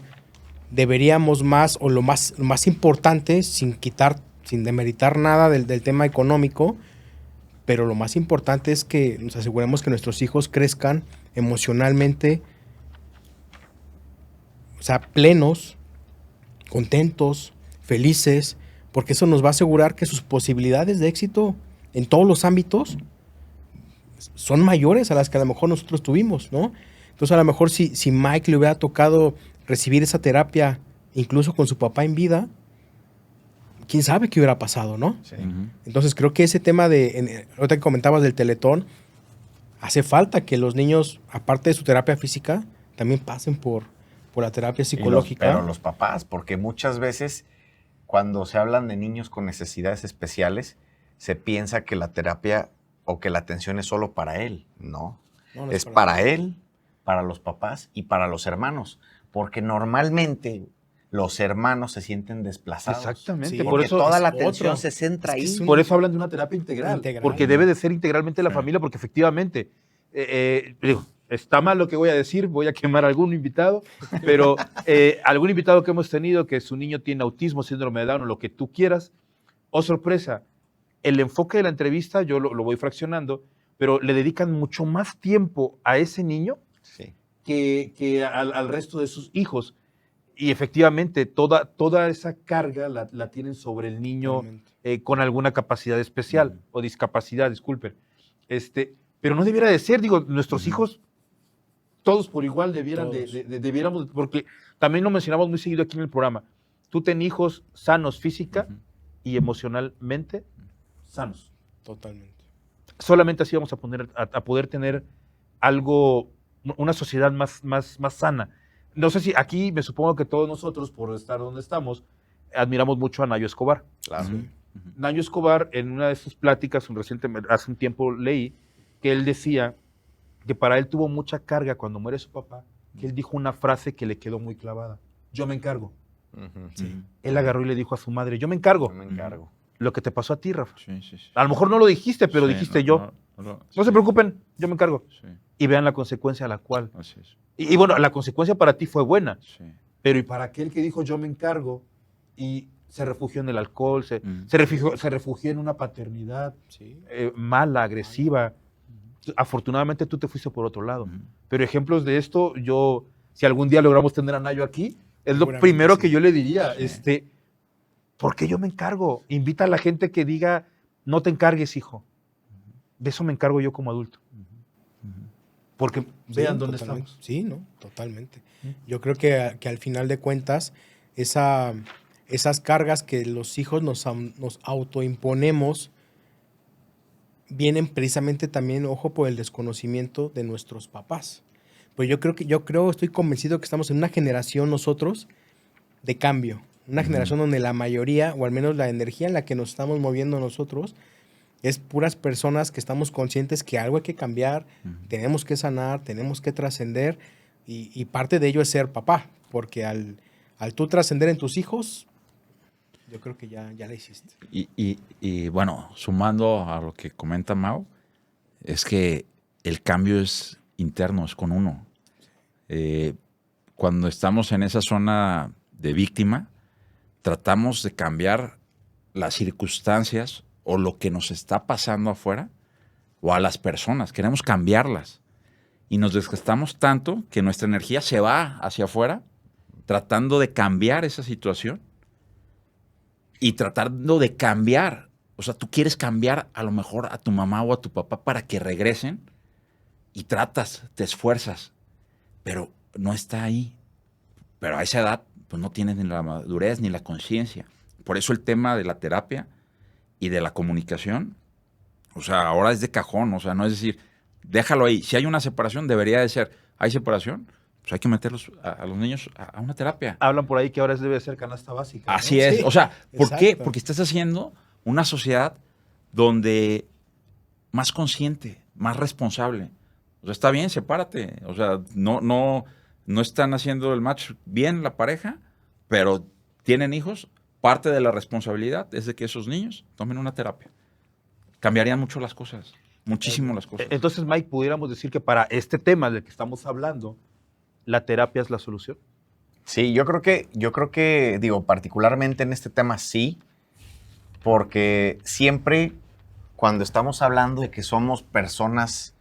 deberíamos más, o lo más importante, sin demeritar nada del tema económico, pero lo más importante es que nos aseguremos que nuestros hijos crezcan emocionalmente, o sea, plenos, contentos, felices, porque eso nos va a asegurar que sus posibilidades de éxito en todos los ámbitos son mayores a las que a lo mejor nosotros tuvimos, ¿no? Entonces, a lo mejor si Mike le hubiera tocado recibir esa terapia, incluso con su papá en vida, quién sabe qué hubiera pasado, ¿no? Sí. Entonces, creo que ese tema ahorita que comentabas del Teletón, hace falta que los niños, aparte de su terapia física, también pasen por la terapia psicológica. Pero los papás, porque muchas veces cuando se hablan de niños con necesidades especiales, se piensa que la terapia o que la atención es solo para él. No, No es para él, para los papás y para los hermanos. Porque normalmente los hermanos se sienten desplazados. Exactamente. Sí, Por Porque eso, toda la es atención otro. se centra Es que ahí. es un- por eso hablan de una terapia integral. Integral. Porque debe de ser integralmente la familia, porque efectivamente, digo, está mal lo que voy a decir, voy a quemar a algún invitado, pero algún invitado que hemos tenido que su niño tiene autismo, síndrome de Down o lo que tú quieras, oh sorpresa, el enfoque de la entrevista yo lo voy fraccionando, pero le dedican mucho más tiempo a ese niño Sí. que al resto de sus hijos. Y efectivamente, toda esa carga la tienen sobre el niño con alguna capacidad especial o discapacidad, disculpen. Pero no debiera de ser, digo, nuestros hijos, todos por igual debiéramos, porque también lo mencionamos muy seguido aquí en el programa, tú ten hijos sanos física y emocionalmente sanos. Totalmente. Solamente así vamos a poder tener algo, una sociedad más sana. No sé si aquí me supongo que todos nosotros, por estar donde estamos, admiramos mucho a Nayo Escobar. Claro. Nayo Escobar, en una de sus pláticas, hace un tiempo leí, que él decía que para él tuvo mucha carga cuando muere su papá, que él dijo una frase que le quedó muy clavada. Yo me encargo. Sí. Él agarró y le dijo a su madre, yo me encargo. Yo me encargo. lo que te pasó a ti, Rafa. Sí, sí, sí. A lo mejor no lo dijiste, pero Sí, dijiste yo. no, No se preocupen, yo me encargo. Sí, Y vean la consecuencia a la cual. así es. Y bueno, la consecuencia para ti fue buena, Sí. pero ¿y para aquel que dijo yo me encargo y se refugió en el alcohol, Mm. se refugió en una paternidad Sí. mala, agresiva? Afortunadamente tú te fuiste por otro lado. Ujú. Pero ejemplos de esto, si algún día logramos tener a Nayo aquí, es lo Seguramente primero sí. que yo le diría. Sí. ¿Por qué yo me encargo? Invita a la gente que diga, no te encargues, hijo. De eso me encargo yo como adulto. Porque vean Sí, dónde totalmente. estamos. Sí, no, totalmente. ¿Mm? Yo creo que al final de cuentas, esas cargas que los hijos nos autoimponemos vienen precisamente también, ojo, por el desconocimiento de nuestros papás. Pues estoy convencido que estamos en una generación nosotros de cambio. Una generación donde la mayoría, o al menos la energía en la que nos estamos moviendo nosotros, es puras personas que estamos conscientes que algo hay que cambiar, tenemos que sanar, tenemos que trascender, y parte de ello es ser papá, porque al tú trascender en tus hijos, yo creo que ya la hiciste. Y bueno, sumando a lo que comenta Mau, es que el cambio es interno, es con uno. Cuando estamos en esa zona de víctima, tratamos de cambiar las circunstancias o lo que nos está pasando afuera o a las personas. Queremos cambiarlas. Y nos desgastamos tanto que nuestra energía se va hacia afuera tratando de cambiar esa situación y tratando de cambiar. O sea, tú quieres cambiar a lo mejor a tu mamá o a tu papá para que regresen y tratas, te esfuerzas, pero no está ahí. Pero a esa edad, pues no tienes ni la madurez ni la conciencia. Por eso el tema de la terapia y de la comunicación, o sea, ahora es de cajón, o sea, no es decir, déjalo ahí. Si hay una separación, debería de ser, ¿hay separación? Pues hay que meterlos a los niños a una terapia. Hablan por ahí que ahora debe ser canasta básica. ¿no? Así es. Sí, O sea, ¿por qué? exacto. Porque estás haciendo una sociedad donde más consciente, más responsable. O sea, está bien, sepárate. O sea, no están haciendo el match bien la pareja, pero tienen hijos. Parte de la responsabilidad es de que esos niños tomen una terapia. Cambiarían mucho las cosas, muchísimo las cosas. Entonces, Mike, pudiéramos decir que para este tema del que estamos hablando, la terapia es la solución. Sí, yo creo que, digo, particularmente en este tema sí, porque siempre cuando estamos hablando de que somos personas,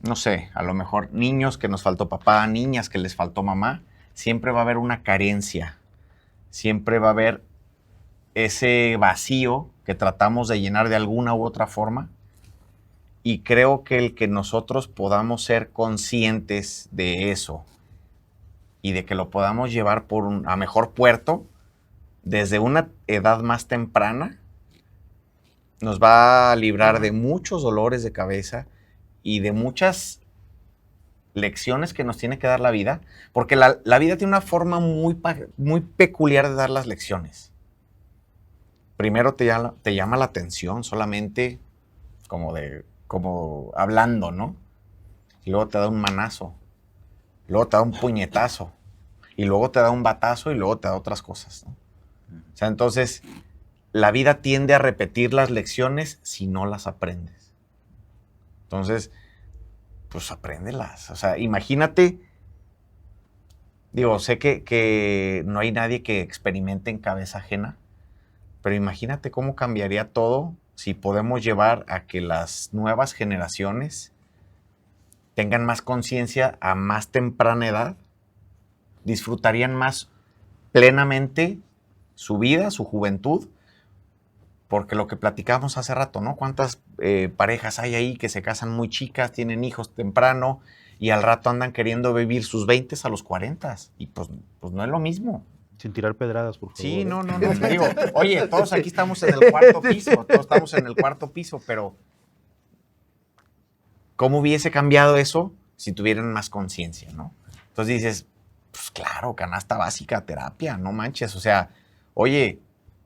no sé, a lo mejor niños que nos faltó papá, niñas que les faltó mamá, siempre va a haber una carencia, siempre va a haber ese vacío que tratamos de llenar de alguna u otra forma. Y creo que el que nosotros podamos ser conscientes de eso y de que lo podamos llevar a mejor puerto desde una edad más temprana, nos va a librar de muchos dolores de cabeza y de muchas lecciones que nos tiene que dar la vida, porque la vida tiene una forma muy peculiar de dar las lecciones. Primero te llama la atención solamente como hablando, ¿no? Y luego te da un manazo, luego te da un puñetazo, y luego te da un batazo y luego te da otras cosas, ¿no? O sea, entonces, la vida tiende a repetir las lecciones si no las aprendes. Entonces, pues apréndelas. O sea, imagínate, digo, sé que no hay nadie que experimente en cabeza ajena, pero imagínate cómo cambiaría todo si podemos llevar a que las nuevas generaciones tengan más conciencia a más temprana edad, disfrutarían más plenamente su vida, su juventud, porque lo que platicábamos hace rato, ¿no? ¿Cuántas parejas hay ahí que se casan muy chicas, tienen hijos temprano y al rato andan queriendo vivir sus 20 a los 40? Y pues no es lo mismo. Sin tirar pedradas, por favor. Sí, no. Digo, oye, todos aquí estamos en el cuarto piso, pero ¿cómo hubiese cambiado eso si tuvieran más conciencia, no? Entonces dices, pues claro, canasta básica, terapia, no manches. O sea, oye,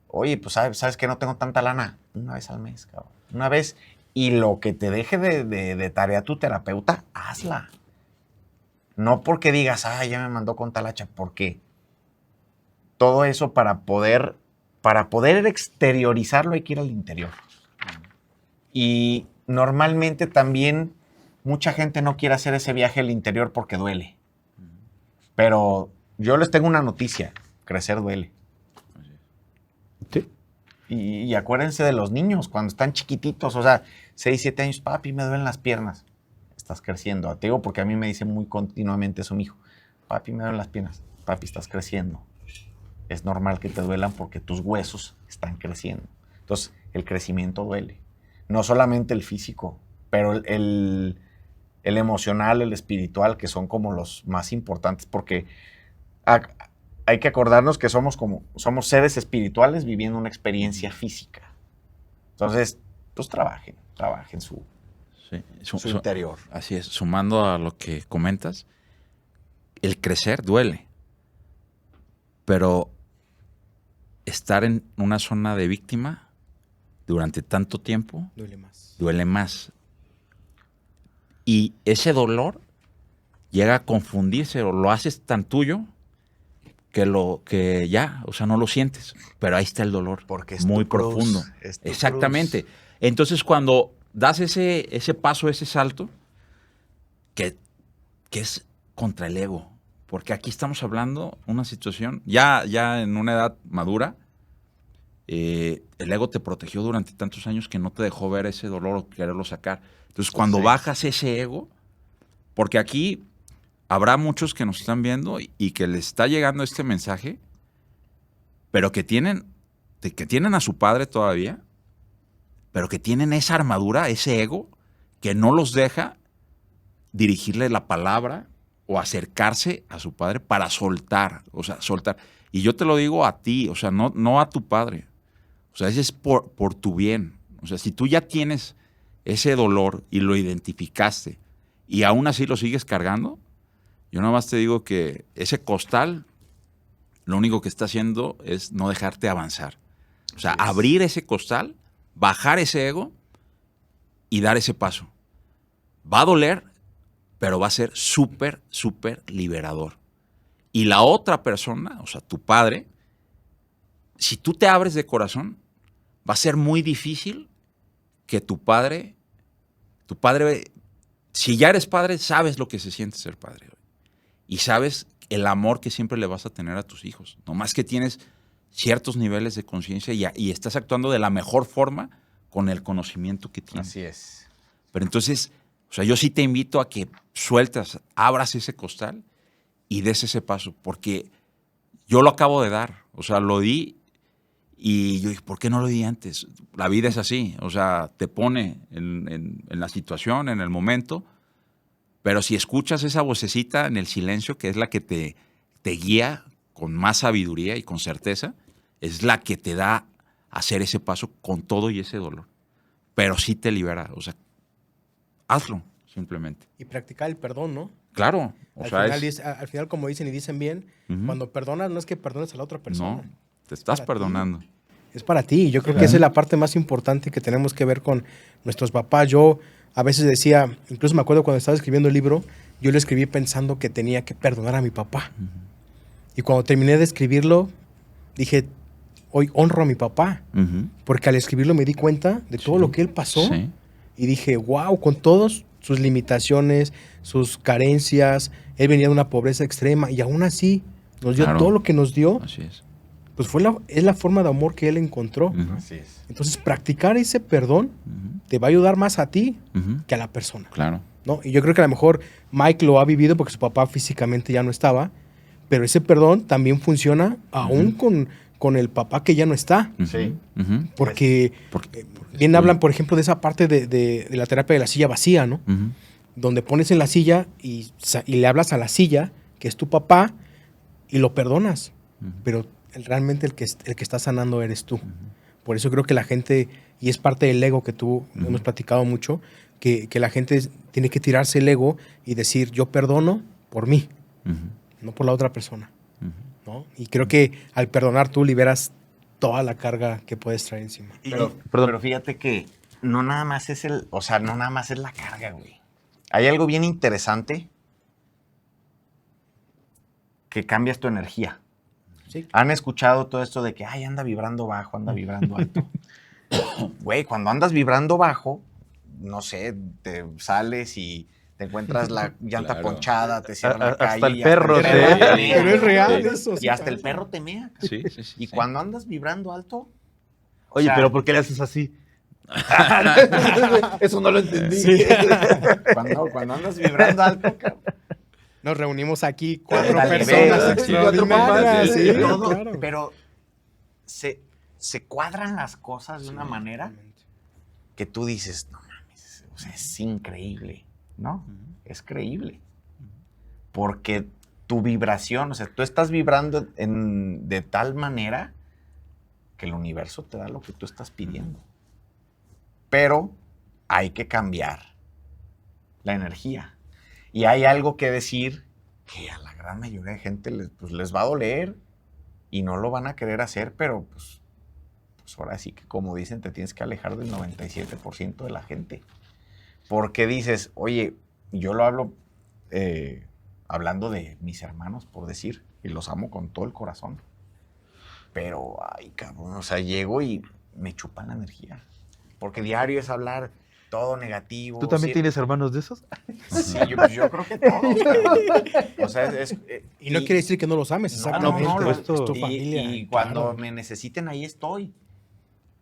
pues ¿sabes que no tengo tanta lana? Una vez al mes, cabrón. Una vez. Y lo que te deje de tarea tu terapeuta, hazla. No porque digas, ya me mandó con talacha, porque todo eso para poder para poder exteriorizarlo hay que ir al interior. Y normalmente también mucha gente no quiere hacer ese viaje al interior porque duele. Pero yo les tengo una noticia, crecer duele. Sí. Y acuérdense de los niños cuando están chiquititos, o sea, 6, 7 años, papi, me duelen las piernas. Estás creciendo. Te digo porque a mí me dice muy continuamente eso mi hijo. Papi, me duelen las piernas. Papi, estás creciendo. Es normal que te duelan porque tus huesos están creciendo. Entonces, el crecimiento duele. No solamente el físico, pero el emocional, el espiritual, que son como los más importantes, porque hay que acordarnos que somos seres espirituales viviendo una experiencia física. Entonces, pues trabajen su interior. Así es, sumando a lo que comentas, el crecer duele, pero estar en una zona de víctima durante tanto tiempo duele más. Y ese dolor llega a confundirse o lo haces tan tuyo que ya, o sea, no lo sientes. Pero ahí está el dolor. Porque es muy tu cruz, profundo. es tu Exactamente. cruz. Entonces, cuando das ese paso, ese salto, que es contra el ego. Porque aquí estamos hablando de una situación, ya en una edad madura, el ego te protegió durante tantos años que no te dejó ver ese dolor o quererlo sacar. Entonces, cuando bajas ese ego, porque aquí habrá muchos que nos están viendo y que les está llegando este mensaje, pero que tienen a su padre todavía, pero que tienen esa armadura, ese ego, que no los deja dirigirle la palabra o acercarse a su padre para soltar, o sea, soltar. Y yo te lo digo a ti, o sea, no a tu padre. O sea, ese es por tu bien. O sea, si tú ya tienes ese dolor y lo identificaste y aún así lo sigues cargando, yo nada más te digo que ese costal lo único que está haciendo es no dejarte avanzar. O sea, abrir ese costal, bajar ese ego y dar ese paso. Va a doler, pero va a ser súper, súper liberador. Y la otra persona, o sea, tu padre, si tú te abres de corazón, va a ser muy difícil que tu padre, si ya eres padre, sabes lo que se siente ser padre. Y sabes el amor que siempre le vas a tener a tus hijos. Nomás que tienes ciertos niveles de conciencia y estás actuando de la mejor forma con el conocimiento que tienes. Así es. Pero entonces, o sea, yo sí te invito a que abras ese costal y des ese paso, porque yo lo acabo de dar. O sea, lo di y yo dije, ¿por qué no lo di antes? La vida es así, o sea, te pone en la situación, en el momento, pero si escuchas esa vocecita en el silencio, que es la que te guía con más sabiduría y con certeza, es la que te da hacer ese paso con todo y ese dolor. Pero sí te libera, o sea, hazlo, simplemente. Y practicar el perdón, ¿no? Claro. O sea, Al final, como dicen y dicen bien, cuando perdonas no es que perdones a la otra persona. No, te estás perdonando. Es para ti. Yo creo que esa es la parte más importante que tenemos que ver con nuestros papás. Yo a veces decía, incluso me acuerdo cuando estaba escribiendo el libro, yo lo escribí pensando que tenía que perdonar a mi papá. Y cuando terminé de escribirlo, dije, hoy honro a mi papá. Porque al escribirlo me di cuenta de todo lo que él pasó. Sí. Y dije, wow, con todas sus limitaciones, sus carencias, él venía de una pobreza extrema y aún así nos dio todo lo que nos dio. Así es. Pues es la forma de amor que él encontró. Así es. Entonces, practicar ese perdón te va a ayudar más a ti que a la persona. Claro. ¿No? Y yo creo que a lo mejor Mike lo ha vivido porque su papá físicamente ya no estaba, pero ese perdón también funciona aún con el papá que ya no está. Sí. Porque bien hablan, por ejemplo, de esa parte de la terapia de la silla vacía, ¿no? Donde pones en la silla y le hablas a la silla, que es tu papá, y lo perdonas. Pero realmente el que está sanando eres tú. Por eso creo que la gente, y es parte del ego que tú hemos platicado mucho, que la gente tiene que tirarse el ego y decir, yo perdono por mí, no por la otra persona. ¿No? Y creo que al perdonar tú liberas toda la carga que puedes traer encima. Pero fíjate que no nada más es no nada más es la carga, güey. Hay algo bien interesante que cambias tu energía. Sí. ¿Han escuchado todo esto de que, ay, anda vibrando bajo, anda vibrando alto? Güey, cuando andas vibrando bajo, no sé, te sales y te encuentras la llanta Claro. ponchada, te cierran la Hasta calle. el y perro, hasta sí. el perro te mea. Pero es real Sí. eso. sí Y hasta el pasa. perro te mea. Sí, sí, sí. Y sí. cuando andas vibrando alto, o Oye, sea, pero ¿por qué le haces así? Eso no lo entendí. Sí. cuando andas vibrando alto, cabrón, Nos reunimos aquí 4 Dale, personas ve, extraordinarias. sí, Sí, sí, todo, claro. pero se cuadran las cosas de una manera que tú dices, no mames, o sea, es increíble, ¿no? Es creíble. Porque tu vibración, o sea, tú estás vibrando de tal manera que el universo te da lo que tú estás pidiendo. Pero hay que cambiar la energía. Y hay algo que decir que a la gran mayoría de gente les va a doler y no lo van a querer hacer, pero pues ahora sí que, como dicen, te tienes que alejar del 97% de la gente. Porque dices, oye, yo lo hablo hablando de mis hermanos, por decir, y los amo con todo el corazón. Pero, ay, cabrón, o sea, llego y me chupan la energía. Porque diario es hablar todo negativo. ¿Tú también sí, tienes hermanos de esos? Sí, yo creo que todos, cabrón. O sea, Y no quiere decir que no los ames, no, exactamente. no, es tu y familia. y cuando claro. me necesiten, ahí estoy.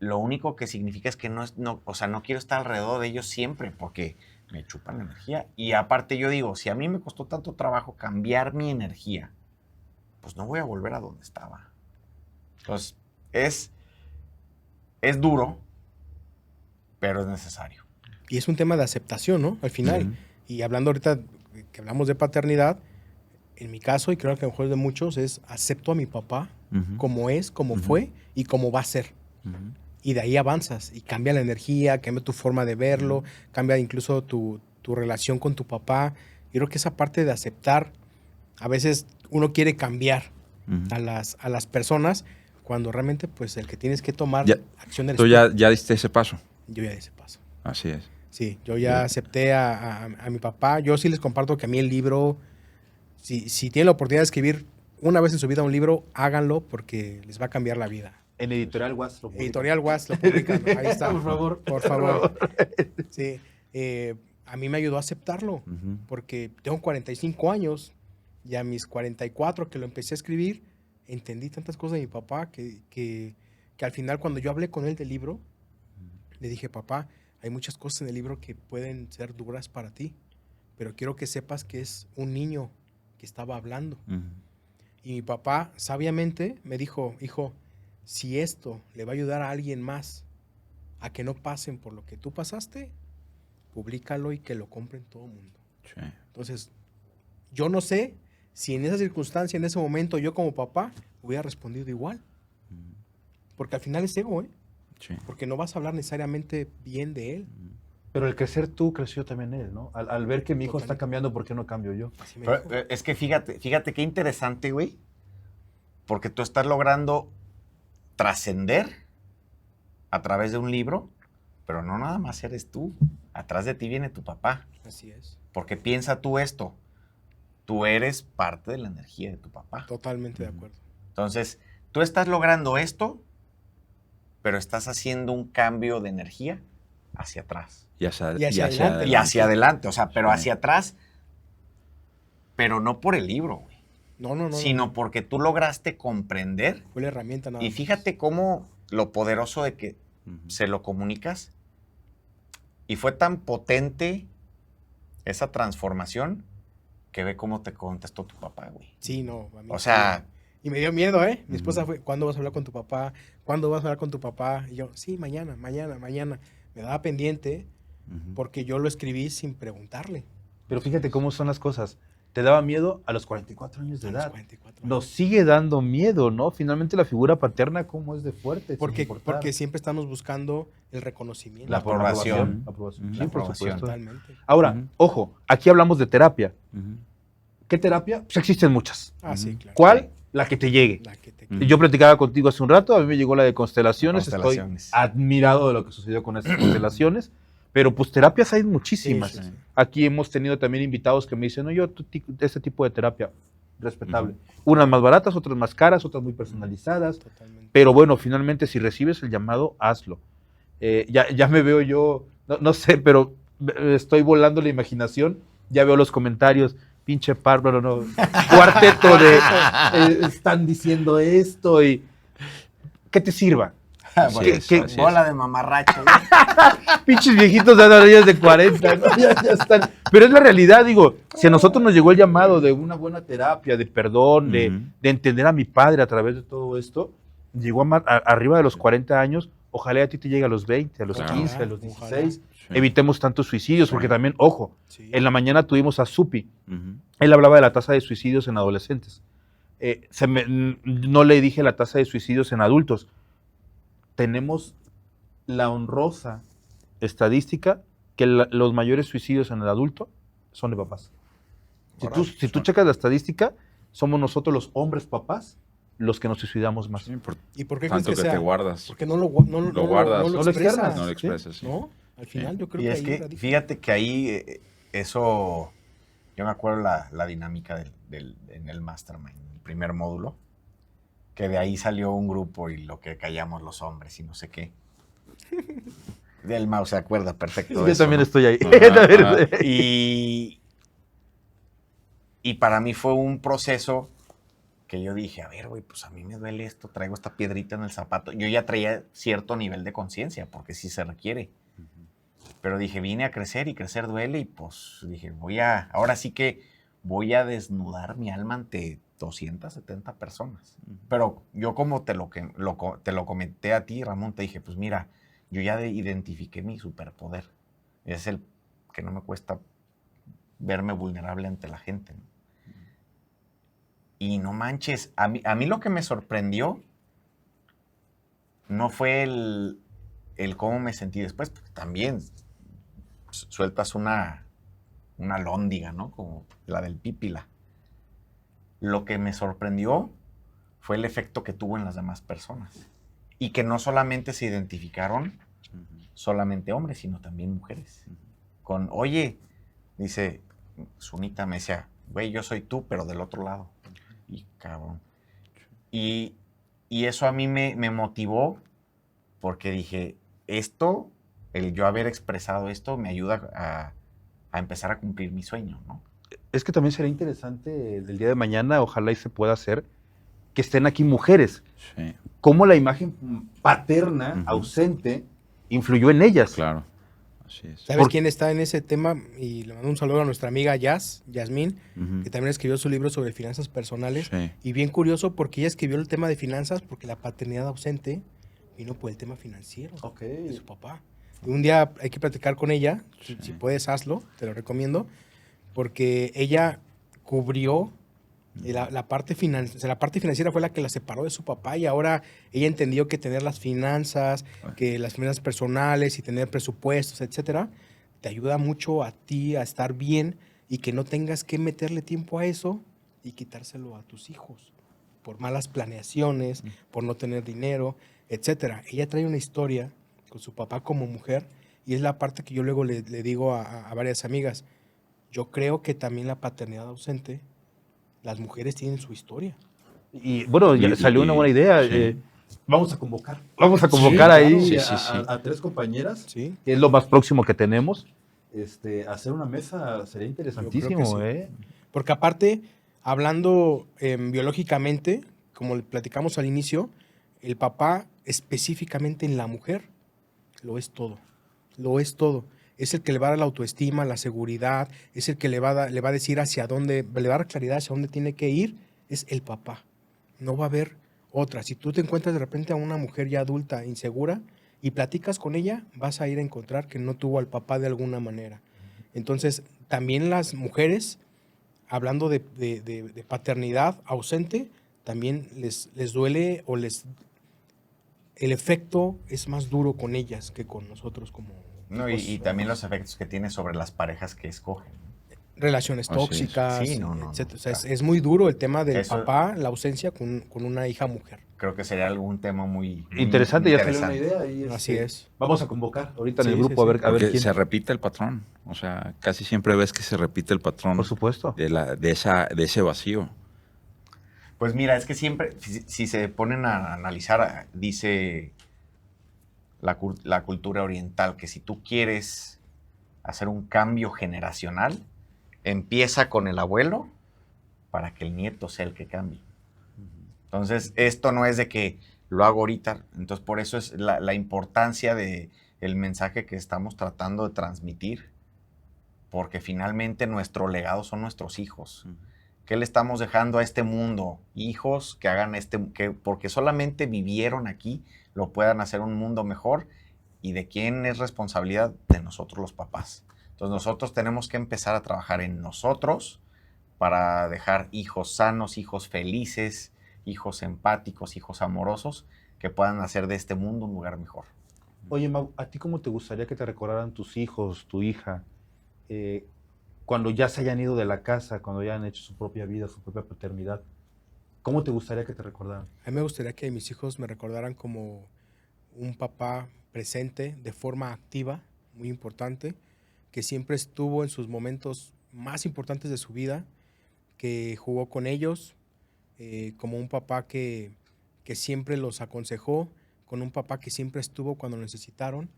Lo único que significa es que o sea, no quiero estar alrededor de ellos siempre porque me chupan la energía. Y aparte yo digo, si a mí me costó tanto trabajo cambiar mi energía, pues no voy a volver a donde estaba. Entonces, es duro, pero es necesario. Y es un tema de aceptación, ¿no? Al final. Ujú. Y hablando ahorita que hablamos de paternidad, en mi caso, y creo que a lo mejor de muchos, es acepto a mi papá Ujú. como es, como Ujú. fue y como va a ser. Ujú. Y de ahí avanzas y cambia la energía, cambia tu forma de verlo, cambia incluso tu relación con tu papá. Yo creo que esa parte de aceptar, a veces uno quiere cambiar Ujú. a las personas cuando realmente pues el que tienes que tomar Ya- acción eres Tú ya diste ese paso. Yo ya di ese paso. Así es. Sí, yo ya acepté a mi papá. Yo sí les comparto que a mí el libro, si tienen la oportunidad de escribir una vez en su vida un libro, háganlo porque les va a cambiar la vida. En Editorial Was. Editorial Was lo publican. Ahí está. Por favor. Por favor. Sí. A mí me ayudó a aceptarlo Ujú. porque tengo 45 años y a mis 44 que lo empecé a escribir, entendí tantas cosas de mi papá que al final cuando yo hablé con él del libro, le dije, papá, hay muchas cosas en el libro que pueden ser duras para ti, pero quiero que sepas que es un niño que estaba hablando. Ujú. Y mi papá sabiamente me dijo, hijo, si esto le va a ayudar a alguien más a que no pasen por lo que tú pasaste, públicalo y que lo compren todo el mundo. Sí. Entonces, yo no sé si en esa circunstancia, en ese momento, yo como papá hubiera respondido igual. Ujú. Porque al final es ego, ¿eh? Sí. Porque no vas a hablar necesariamente bien de él. Pero el crecer tú, creció también él, ¿no? Al ver que mi hijo está Totalmente. cambiando, ¿por qué no cambio yo? Así me Pero, dijo. es que fíjate qué interesante, güey. Porque tú estás logrando trascender a través de un libro, pero no nada más eres tú. Atrás de ti viene tu papá. Así es. Porque piensa tú esto. Tú eres parte de la energía de tu papá. Totalmente de acuerdo. Entonces, tú estás logrando esto, pero estás haciendo un cambio de energía hacia atrás. Y hacia, Y hacia adelante. Y hacia adelante, o sea, pero Sí. hacia atrás, pero no por el libro, güey, No. sino porque tú lograste comprender. Fue la herramienta nada Y más. fíjate cómo lo poderoso de que Ujú. se lo comunicas. Y fue tan potente esa transformación que ve cómo te contestó tu papá, güey. Sí, no. a mí O sea, Y me dio miedo, ¿eh? Mi esposa Ujú. fue, ¿cuándo vas a hablar con tu papá? ¿Cuándo vas a hablar con tu papá? Y yo, sí, mañana. Me daba pendiente Ujú. porque yo lo escribí sin preguntarle. Pero fíjate cómo son las cosas. Te daba miedo a los 44 años de A los edad. 44 años. Nos sigue dando miedo, ¿no? Finalmente la figura paterna, ¿cómo es de fuerte? sin Porque importar. siempre estamos buscando el reconocimiento. La aprobación. aprobación. Ujú. Sí, La por aprobación. supuesto. Totalmente. Ahora, Ujú. ojo, aquí hablamos de terapia. Ujú. ¿Qué terapia? Pues existen muchas. Ah, sí, Ujú. claro. ¿Cuál? La que te llegue. La que te Ujú. Yo platicaba contigo hace un rato, a mí me llegó la de constelaciones, Constelaciones. estoy admirado de lo que sucedió con estas constelaciones, pero pues terapias hay muchísimas. Sí, sí, sí. Aquí hemos tenido también invitados que me dicen, no, yo este tipo de terapia. respetable. Unas más baratas, otras más caras, otras muy personalizadas. Totalmente. Pero bueno, finalmente, si recibes el llamado, hazlo. Ya me veo yo, no sé, pero estoy volando la imaginación. Ya veo los comentarios, pinche bárbaro, no, cuarteto de están diciendo esto y que te sirva. Bueno, Así es. bola de mamarracho. Pinches viejitos de ellos de 40, ¿no? Ya están. Pero es la realidad, digo, si a nosotros nos llegó el llamado de una buena terapia, de perdón, de entender a mi padre a través de todo esto, llegó arriba de los 40 años, ojalá a ti te llegue a los 20, a los Claro. 15, a los Ojalá. 16, Sí. evitemos tantos suicidios, porque también, ojo, Sí. en la mañana tuvimos a Supi, Ujú. él hablaba de la tasa de suicidios en adolescentes. No le dije la tasa de suicidios en adultos. Tenemos la honrosa estadística que los mayores suicidios en el adulto son de papás. Si tú checas la estadística, somos nosotros los hombres papás los que nos suicidamos más. Sí, por ¿Y por qué crees tanto que que sea? te guardas. Porque no lo Lo guardas. no No lo lo expresas. externas. No lo expresas. Sí. ¿No? Al final yo creo Y que es ahí que, radica. fíjate que ahí, eso, yo me acuerdo la dinámica en el Mastermind, el primer módulo, que de ahí salió un grupo y lo que callamos los hombres y no sé qué. Del Mau se acuerda perfecto de Yo eso, también ¿no? estoy ahí. Ajá, ajá. Y para mí fue un proceso que yo dije, a ver, güey, pues a mí me duele esto, traigo esta piedrita en el zapato. Yo ya traía cierto nivel de conciencia, porque sí se requiere. Pero dije, vine a crecer y crecer duele y pues dije, ahora sí que voy a desnudar mi alma ante 270 personas. Pero yo como te lo comenté a ti, Ramón, te dije, pues mira, yo ya identifiqué mi superpoder. Es el que no me cuesta verme vulnerable ante la gente, ¿no? Y no manches, a mí lo que me sorprendió no fue el cómo me sentí después, porque también sueltas una lóndiga, ¿no? Como la del Pípila. Lo que me sorprendió fue el efecto que tuvo en las demás personas. Y que no solamente se identificaron solamente hombres, sino también mujeres. Oye, dice, Sunita me decía, güey, yo soy tú, pero del otro lado. Y cabrón. Y eso a mí me motivó porque dije, el yo haber expresado esto me ayuda a empezar a cumplir mi sueño, ¿no? Es que también sería interesante del día de mañana, ojalá y se pueda hacer, que estén aquí mujeres. Sí, Cómo la imagen paterna, ausente, influyó en ellas. claro. Así es. ¿Sabes quién está en ese tema? Y le mando un saludo a nuestra amiga Yasmín, Ujú. que también escribió su libro sobre finanzas personales. Sí. Y bien curioso porque ella escribió el tema de finanzas porque la paternidad ausente vino por el tema financiero de su papá. Y un día hay que platicar con ella, si puedes hazlo, te lo recomiendo, porque ella cubrió la parte financiera fue la que la separó de su papá y ahora ella entendió que tener las finanzas, que las finanzas personales y tener presupuestos, etcétera, te ayuda mucho a ti a estar bien y que no tengas que meterle tiempo a eso y quitárselo a tus hijos por malas planeaciones, por no tener dinero, etcétera. Ella trae una historia con su papá como mujer y es la parte que yo luego le digo a varias amigas. Yo creo que también la paternidad ausente, las mujeres tienen su historia. Y bueno, ya salió una buena idea. Sí. Vamos a convocar ahí a 3 compañeras, ¿Sí? que es lo más próximo que tenemos. Hacer una mesa sería Yo interesantísimo, creo que sí. Porque aparte, hablando biológicamente, como le platicamos al inicio, el papá específicamente en la mujer lo es todo. Lo es todo. Es el que le va a dar la autoestima, la seguridad, es el que le va a decir hacia dónde, le va a dar claridad hacia dónde tiene que ir, es el papá. No va a haber otra. Si tú te encuentras de repente a una mujer ya adulta, insegura, y platicas con ella, vas a ir a encontrar que no tuvo al papá de alguna manera. Entonces, también las mujeres, hablando de paternidad ausente, también les duele o el efecto es más duro con ellas que con nosotros como No, y también los efectos que tiene sobre las parejas que escogen. relaciones Así es. tóxicas, Sí, no, etcétera. O sea, claro. es muy duro el tema del Eso- papá, la ausencia con una hija mujer. Creo que sería algún tema muy Interesante, ya salió una interesante. idea. Así es. Vamos a convocar ahorita en Sí, el sí, grupo sí. a ver Porque quién. se repite el patrón. O sea, casi siempre ves que se repite el patrón Por supuesto. de ese vacío. Pues mira, es que siempre, si se ponen a analizar, dice la cultura oriental que si tú quieres hacer un cambio generacional, empieza con el abuelo para que el nieto sea el que cambie. Entonces, esto no es de que lo hago ahorita. Entonces, por eso es la importancia del mensaje que estamos tratando de transmitir, porque finalmente nuestro legado son nuestros hijos. ¿Qué le estamos dejando a este mundo? Hijos que hagan que porque solamente vivieron aquí, lo puedan hacer un mundo mejor. ¿Y de quién es responsabilidad? De nosotros los papás. Entonces nosotros tenemos que empezar a trabajar en nosotros para dejar hijos sanos, hijos felices, hijos empáticos, hijos amorosos, que puedan hacer de este mundo un lugar mejor. Oye, Mau, ¿a ti cómo te gustaría que te recordaran tus hijos, tu hija, cuando ya se hayan ido de la casa, cuando ya han hecho su propia vida, su propia paternidad? ¿Cómo te gustaría que te recordaran? A mí me gustaría que mis hijos me recordaran como un papá presente, de forma activa, muy importante, que siempre estuvo en sus momentos más importantes de su vida, que jugó con ellos, como un papá que siempre los aconsejó, con un papá que siempre estuvo cuando lo necesitaron.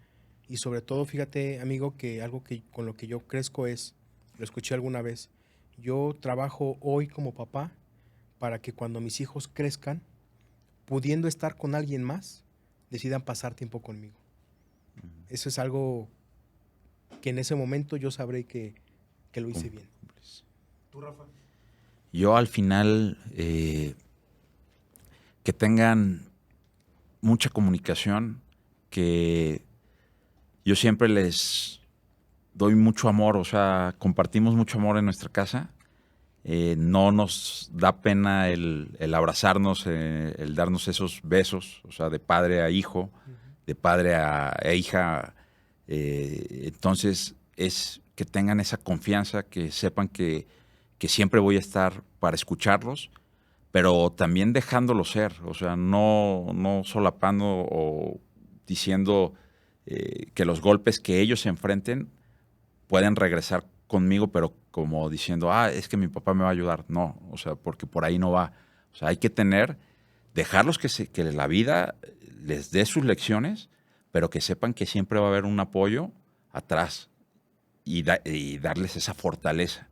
Y sobre todo, fíjate, amigo, que algo que con lo que yo crezco es, lo escuché alguna vez, yo trabajo hoy como papá para que cuando mis hijos crezcan, pudiendo estar con alguien más, decidan pasar tiempo conmigo. Eso es algo que en ese momento yo sabré que lo hice bien. ¿Tú, Rafa? Yo al final, que tengan mucha comunicación, que yo siempre les doy mucho amor, o sea, compartimos mucho amor en nuestra casa. No nos da pena el abrazarnos, el darnos esos besos, o sea, de padre a hijo, de padre a hija. Entonces, es que tengan esa confianza, que sepan que siempre voy a estar para escucharlos, pero también dejándolo ser, o sea, no solapando o diciendo que los golpes que ellos se enfrenten pueden regresar conmigo, pero como diciendo, es que mi papá me va a ayudar. No, o sea, porque por ahí no va. O sea, hay que dejarlos que la vida les dé sus lecciones, pero que sepan que siempre va a haber un apoyo atrás y darles esa fortaleza.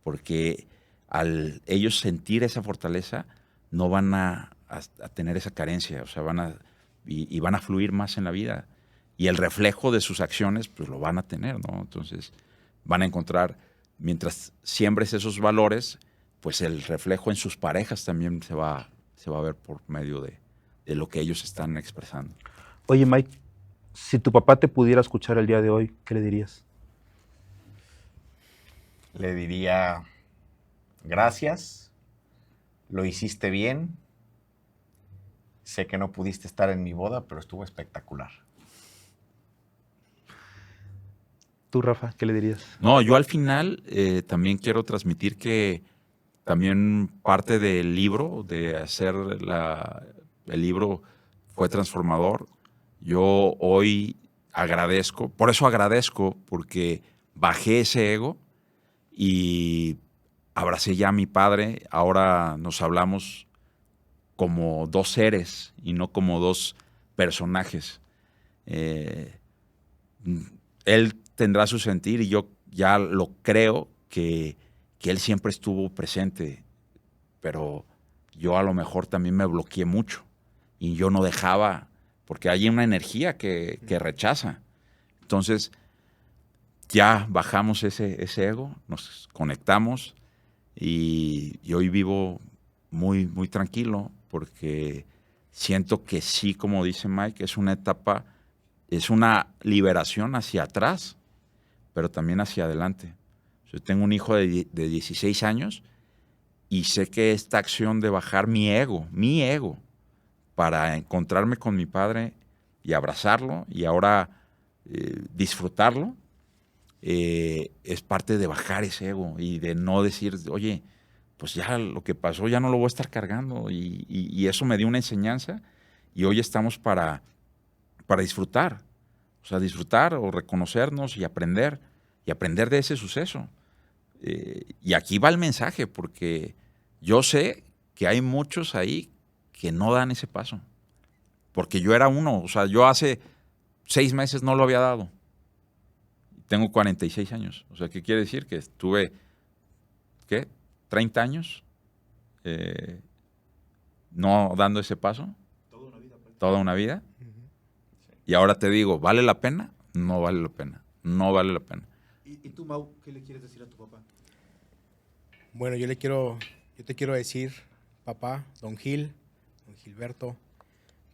Porque al ellos sentir esa fortaleza, no van a tener esa carencia, o sea, van a fluir más en la vida. Y el reflejo de sus acciones, pues lo van a tener, ¿no? Entonces, van a encontrar, mientras siembres esos valores, pues el reflejo en sus parejas también se va a ver por medio de lo que ellos están expresando. Oye, Mike, si tu papá te pudiera escuchar el día de hoy, ¿qué le dirías? Le diría, gracias, lo hiciste bien, sé que no pudiste estar en mi boda, pero estuvo espectacular. ¿Tú, Rafa, qué le dirías? No, yo al final también quiero transmitir que también parte del libro, de hacer el libro fue transformador. Yo hoy agradezco, por eso agradezco, porque bajé ese ego y abracé ya a mi padre. Ahora nos hablamos como dos seres y no como dos personajes. Él tendrá su sentir y yo ya lo creo que él siempre estuvo presente, pero yo a lo mejor también me bloqueé mucho y yo no dejaba, porque hay una energía que rechaza. Entonces, ya bajamos ese ego, nos conectamos y hoy vivo muy, muy tranquilo porque siento que sí, como dice Mike, es una etapa, es una liberación hacia atrás, pero también hacia adelante. Yo tengo un hijo de 16 años y sé que esta acción de bajar mi ego, para encontrarme con mi padre y abrazarlo y ahora disfrutarlo, es parte de bajar ese ego y de no decir, oye, pues ya lo que pasó ya no lo voy a estar cargando y eso me dio una enseñanza y hoy estamos para disfrutar, o sea, disfrutar o reconocernos y aprender de ese suceso. Y aquí va el mensaje, porque yo sé que hay muchos ahí que no dan ese paso. Porque yo era uno, o sea, yo hace 6 meses no lo había dado. Tengo 46 años. O sea, ¿qué quiere decir? Que estuve, ¿qué? 30 años no dando ese paso. Toda una vida. Y ahora te digo, ¿vale la pena? No vale la pena. No vale la pena. ¿Y tú, Mau, qué le quieres decir a tu papá? Bueno, yo te quiero decir, papá, don Gilberto,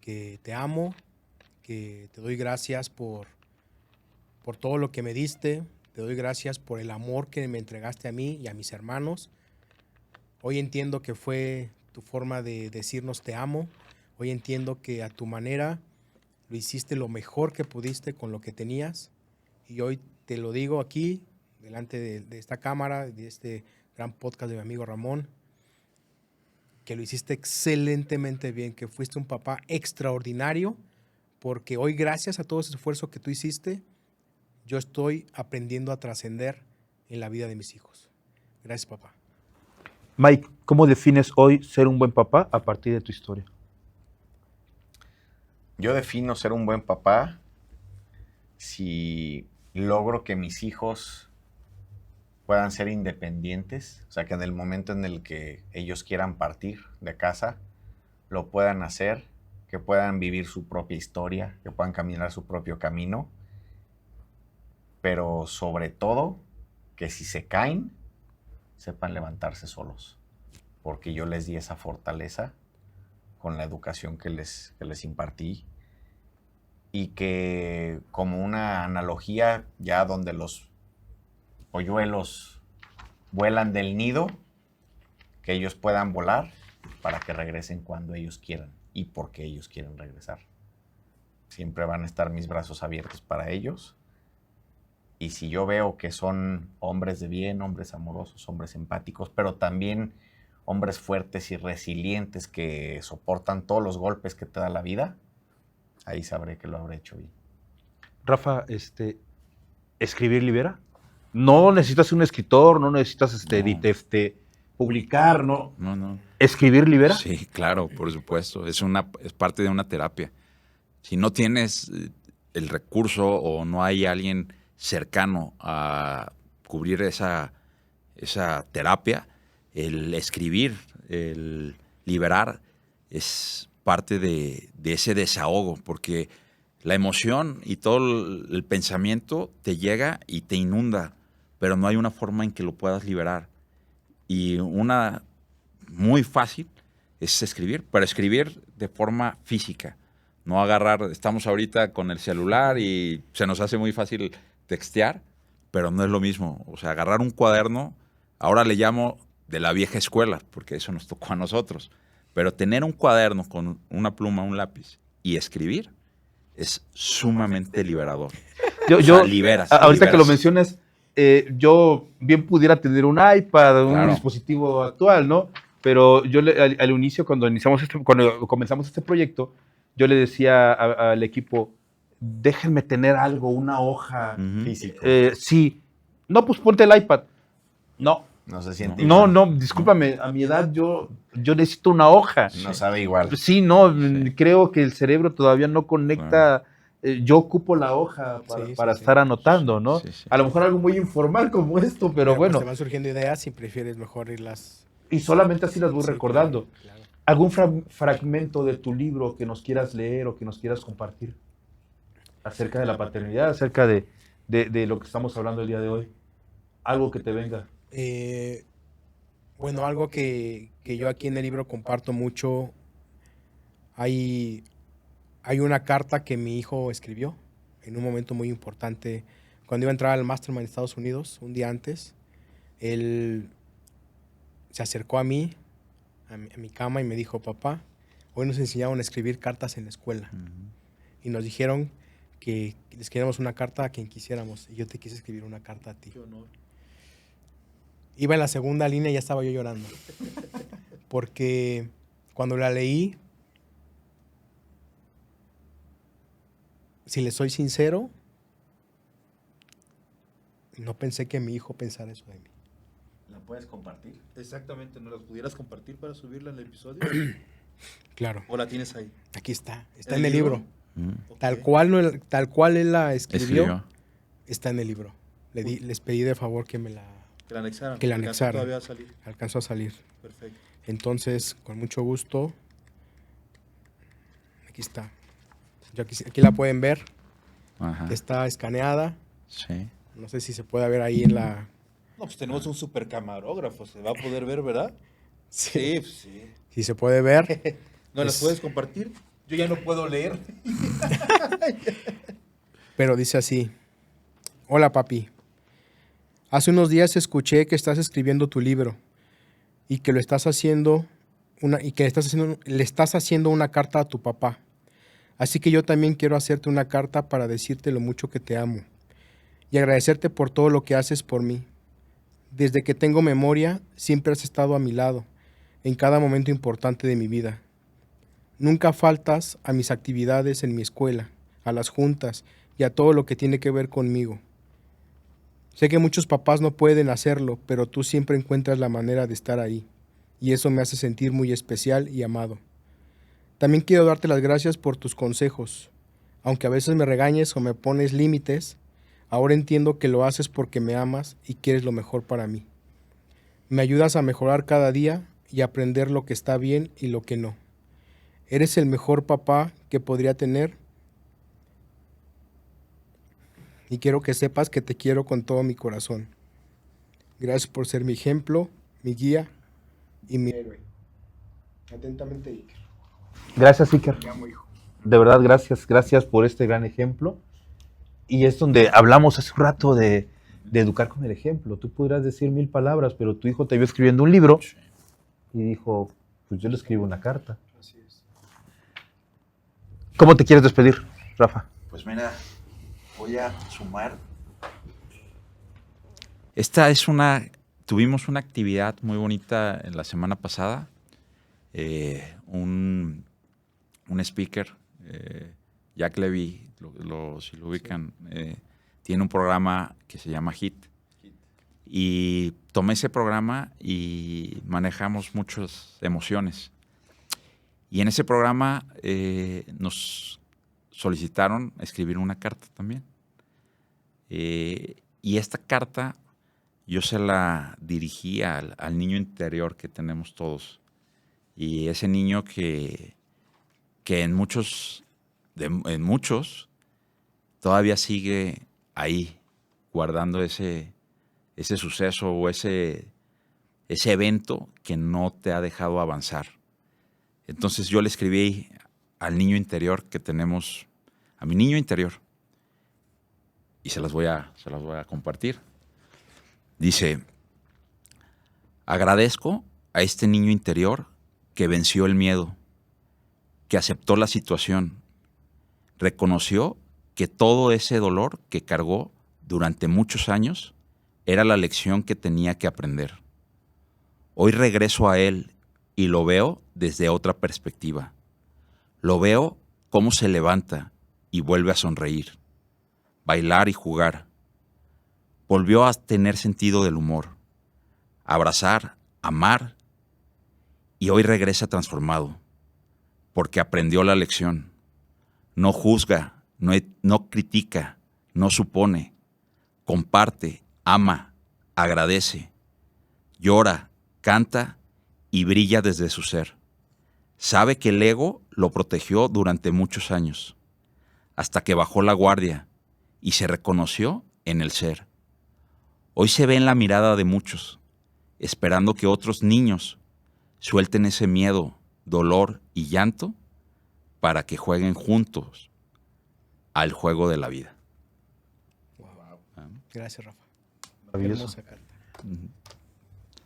que te amo, que te doy gracias por todo lo que me diste, te doy gracias por el amor que me entregaste a mí y a mis hermanos. Hoy entiendo que fue tu forma de decirnos te amo, hoy entiendo que a tu manera lo hiciste lo mejor que pudiste con lo que tenías y hoy te lo digo aquí, delante de esta cámara, de este gran podcast de mi amigo Ramón, que lo hiciste excelentemente bien, que fuiste un papá extraordinario, porque hoy gracias a todo ese esfuerzo que tú hiciste, yo estoy aprendiendo a trascender en la vida de mis hijos. Gracias, papá. Mike, ¿cómo defines hoy ser un buen papá a partir de tu historia? Yo defino ser un buen papá si logro que mis hijos puedan ser independientes, o sea, que en el momento en el que ellos quieran partir de casa, lo puedan hacer, que puedan vivir su propia historia, que puedan caminar su propio camino, pero sobre todo, que si se caen, sepan levantarse solos, porque yo les di esa fortaleza con la educación que les impartí, y que como una analogía, ya donde los polluelos vuelan del nido, que ellos puedan volar para que regresen cuando ellos quieran y porque ellos quieren regresar. Siempre van a estar mis brazos abiertos para ellos. Y si yo veo que son hombres de bien, hombres amorosos, hombres empáticos, pero también hombres fuertes y resilientes que soportan todos los golpes que te da la vida, ahí sabré que lo habré hecho bien. Rafa, ¿escribir libera? No necesitas ser un escritor, no necesitas No. publicar, ¿no? No. ¿Escribir libera? Sí, claro, por supuesto. Es parte de una terapia. Si no tienes el recurso o no hay alguien cercano a cubrir esa terapia, el escribir, el liberar, es parte de ese desahogo, porque la emoción y todo el pensamiento te llega y te inunda, pero no hay una forma en que lo puedas liberar. Y una muy fácil es escribir, pero escribir de forma física. No agarrar, estamos ahorita con el celular y se nos hace muy fácil textear, pero no es lo mismo. O sea, agarrar un cuaderno, ahora le llamo de la vieja escuela, porque eso nos tocó a nosotros. Pero tener un cuaderno con una pluma, un lápiz y escribir es sumamente liberador. Yo, O sea, liberas. ahorita que lo liberas. mencionas, yo bien pudiera tener un iPad, un Claro. dispositivo actual, ¿no? Pero yo al inicio, cuando comenzamos este proyecto, yo le decía al equipo, déjenme tener algo, una hoja. Ujú. Físico. Sí. No, pues ponte el iPad. No. No se siente No, igual. no, discúlpame, a mi edad yo necesito una hoja. No sabe igual. Sí, no, Sí. creo que el cerebro todavía no conecta. Yo ocupo la hoja para Sí. estar anotando, ¿no? Sí. A lo mejor algo muy informal como esto, pero bueno. Pues te van surgiendo ideas y prefieres mejor irlas. Y solamente así las voy Sí, recordando. claro. ¿Algún fragmento de tu libro que nos quieras leer o que nos quieras compartir acerca de la paternidad, acerca de lo que estamos hablando el día de hoy? Algo que te venga. Bueno, algo que yo aquí en el libro comparto mucho, hay una carta que mi hijo escribió en un momento muy importante. Cuando iba a entrar al Mastermind en Estados Unidos, un día antes, él se acercó a mí, a mi cama, y me dijo, papá, hoy nos enseñaron a escribir cartas en la escuela. Y nos dijeron que les queríamos una carta a quien quisiéramos. Y yo te quise escribir una carta a ti. Qué honor. Iba en la segunda línea y ya estaba yo llorando. Porque cuando la leí, si le soy sincero, no pensé que mi hijo pensara eso de mí. ¿La puedes compartir? Exactamente, ¿nos las pudieras compartir para subirla en el episodio? Claro. ¿O la tienes ahí? Aquí está. Está en el libro. Mm. Ok. Tal cual, tal cual él la escribió, Escribió. está en el libro. Les pedí de favor que me la Que la anexaran. Que la alcanzó anexaran. Todavía a salir. alcanzó a salir. Perfecto. Entonces, con mucho gusto. Aquí está. Aquí la pueden ver. Ajá. Está escaneada. Sí. No sé si se puede ver ahí en la... No, pues tenemos un super camarógrafo, se va a poder ver, ¿verdad? Sí, pues sí. Si se puede ver. ¿No las Es- puedes compartir? Yo ya no puedo leer. Pero dice así. Hola, papi. Hace unos días escuché que estás escribiendo tu libro y que lo estás haciendo le estás haciendo una carta a tu papá. Así que yo también quiero hacerte una carta para decirte lo mucho que te amo y agradecerte por todo lo que haces por mí. Desde que tengo memoria, siempre has estado a mi lado, en cada momento importante de mi vida. Nunca faltas a mis actividades en mi escuela, a las juntas y a todo lo que tiene que ver conmigo. Sé que muchos papás no pueden hacerlo, pero tú siempre encuentras la manera de estar ahí, y eso me hace sentir muy especial y amado. También quiero darte las gracias por tus consejos. Aunque a veces me regañes o me pones límites, ahora entiendo que lo haces porque me amas y quieres lo mejor para mí. Me ayudas a mejorar cada día y a aprender lo que está bien y lo que no. Eres el mejor papá que podría tener y quiero que sepas que te quiero con todo mi corazón. Gracias por ser mi ejemplo, mi guía y mi héroe. Atentamente, Iker. Gracias, Iker. Te amo, hijo. De verdad, gracias por este gran ejemplo. Y es donde hablamos hace un rato de educar con el ejemplo. Tú podrás decir 1000 palabras, pero tu hijo te vio escribiendo un libro y dijo, pues yo le escribo una carta. Así es. ¿Cómo te quieres despedir, Rafa? Pues mira, voy a sumar. Tuvimos una actividad muy bonita en la semana pasada. Un speaker, Jack Levy, si lo ubican, tiene un programa que se llama HIT. Y tomé ese programa y manejamos muchas emociones. Y en ese programa nos solicitaron escribir una carta también. Y esta carta yo se la dirigí al niño interior que tenemos todos. Y ese niño que en muchos todavía sigue ahí, guardando ese suceso o ese evento que no te ha dejado avanzar. Entonces yo le escribí al niño interior que tenemos, a mi niño interior, y se las voy a compartir. Dice: agradezco a este niño interior que venció el miedo, que aceptó la situación, reconoció que todo ese dolor que cargó durante muchos años era la lección que tenía que aprender. Hoy regreso a él y lo veo desde otra perspectiva. Lo veo cómo se levanta y vuelve a sonreír, bailar y jugar. Volvió a tener sentido del humor, abrazar, amar, y hoy regresa transformado, porque aprendió la lección. No juzga, no critica, no supone, comparte, ama, agradece, llora, canta y brilla desde su ser. Sabe que el ego lo protegió durante muchos años, hasta que bajó la guardia y se reconoció en el ser. Hoy se ve en la mirada de muchos, esperando que otros niños suelten ese miedo, dolor y llanto para que jueguen juntos al juego de la vida. Gracias, Rafa. Maravilloso. Hermosa carta.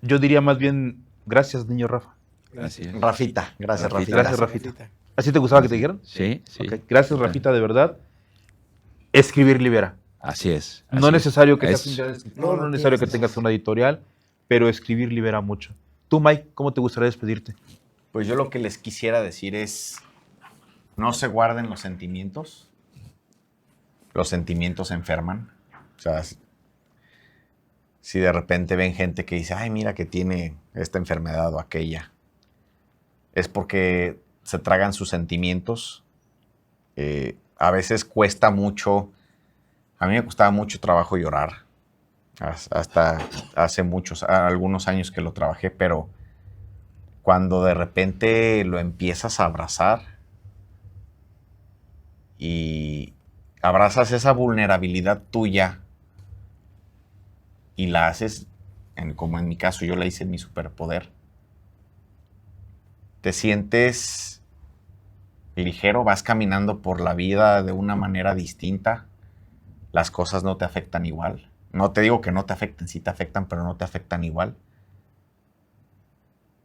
Yo diría más bien, gracias, niño Rafa. Así es. Rafita, gracias, Rafita. Rafita. Gracias, Rafita. ¿Así te gustaba que te dijeran? Sí, sí. Ok, gracias, Rafita, de verdad. Escribir libera. Así es. No así es necesario que es. seas un gran escritor, No, no no es necesario que tienes. tengas una editorial, pero escribir libera mucho. Tú, Mike, ¿cómo te gustaría despedirte? Pues yo lo que les quisiera decir es, no se guarden los sentimientos. Los sentimientos enferman. O sea, si de repente ven gente que dice, ay, mira que tiene esta enfermedad o aquella, es porque se tragan sus sentimientos. A veces cuesta mucho, a mí me costaba mucho trabajo llorar, hasta hace algunos años que lo trabajé, pero cuando de repente lo empiezas a abrazar y abrazas esa vulnerabilidad tuya y la haces, como en mi caso, yo la hice en mi superpoder, te sientes ligero, vas caminando por la vida de una manera distinta, las cosas no te afectan igual. No te digo que no te afecten, sí te afectan, pero no te afectan igual.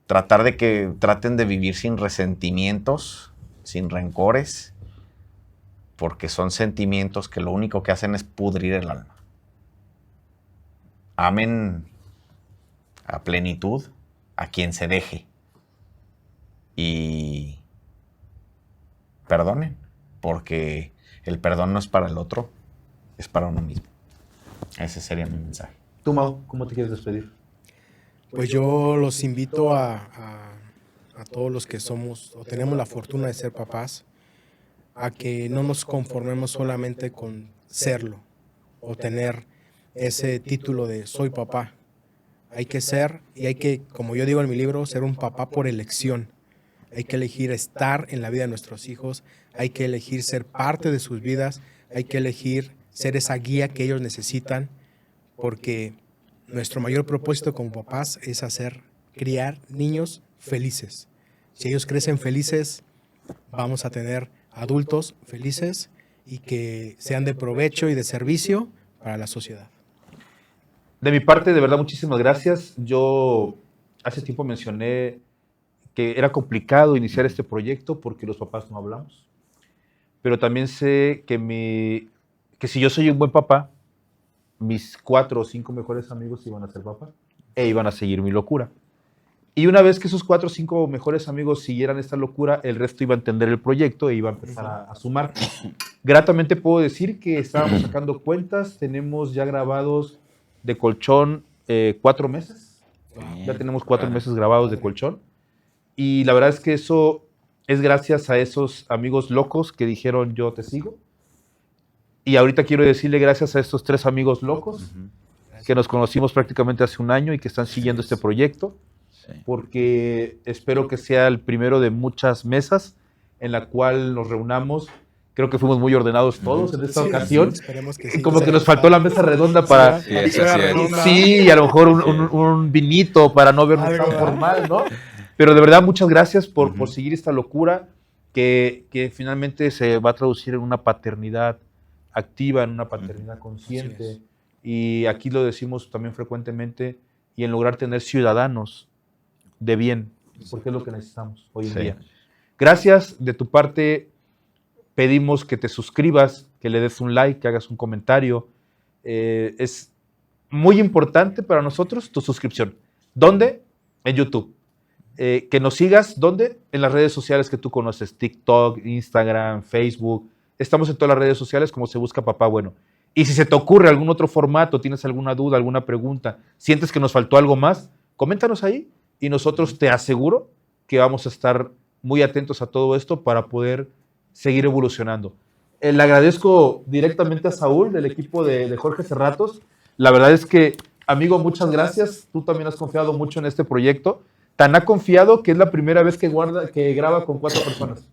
Tratar de que traten de vivir sin resentimientos, sin rencores, porque son sentimientos que lo único que hacen es pudrir el alma. Amen a plenitud a quien se deje y perdonen, porque el perdón no es para el otro, es para uno mismo. Ese sería mi mensaje. Tú, Mau, ¿cómo te quieres despedir? Pues yo los invito a todos los que somos o tenemos la fortuna de ser papás, a que no nos conformemos solamente con serlo o tener ese título de soy papá. Hay que ser, y hay que, como yo digo en mi libro, ser un papá por elección. Hay que elegir estar en la vida de nuestros hijos, hay que elegir ser parte de sus vidas, hay que elegir ser esa guía que ellos necesitan, porque nuestro mayor propósito como papás es criar niños felices. Si ellos crecen felices, vamos a tener adultos felices y que sean de provecho y de servicio para la sociedad. De mi parte, de verdad, muchísimas gracias. Yo hace tiempo mencioné que era complicado iniciar este proyecto porque los papás no hablamos. Pero también sé que si yo soy un buen papá, mis 4 o 5 mejores amigos iban a ser papás e iban a seguir mi locura. Y una vez que esos 4 o 5 mejores amigos siguieran esta locura, el resto iba a entender el proyecto e iba a empezar a sumar. Gratamente puedo decir que estábamos sacando cuentas, tenemos ya grabados de colchón 4 meses. Ya tenemos 4 meses grabados de colchón. Y la verdad es que eso es gracias a esos amigos locos que dijeron yo te sigo. Y ahorita quiero decirle gracias a estos 3 amigos locos que nos conocimos prácticamente hace un año y que están siguiendo este proyecto. Porque espero que sea el primero de muchas mesas en la cual nos reunamos. Creo que fuimos muy ordenados todos en esta ocasión. Esperemos que sí. Como que nos faltó la mesa redonda para... Sí, y a lo mejor un vinito para no vernos tan formal, ¿no? Pero de verdad, muchas gracias por seguir esta locura que finalmente se va a traducir en una paternidad activa, en una paternidad consciente. Y aquí lo decimos también frecuentemente, y en lograr tener ciudadanos de bien, porque es lo que necesitamos hoy en día. Gracias. De tu parte, pedimos que te suscribas, que le des un like, que hagas un comentario. Es muy importante para nosotros tu suscripción. ¿Dónde? En YouTube. Que nos sigas, ¿dónde? En las redes sociales que tú conoces, TikTok, Instagram, Facebook. Estamos en todas las redes sociales como Se Busca Papá Bueno. Y si se te ocurre algún otro formato, tienes alguna duda, alguna pregunta, sientes que nos faltó algo más, coméntanos ahí y nosotros te aseguro que vamos a estar muy atentos a todo esto para poder seguir evolucionando. Le agradezco directamente a Saúl del equipo de Jorge Cerratos. La verdad es que, amigo, muchas gracias. Tú también has confiado mucho en este proyecto. Tan ha confiado que es la primera vez que graba con 4 personas.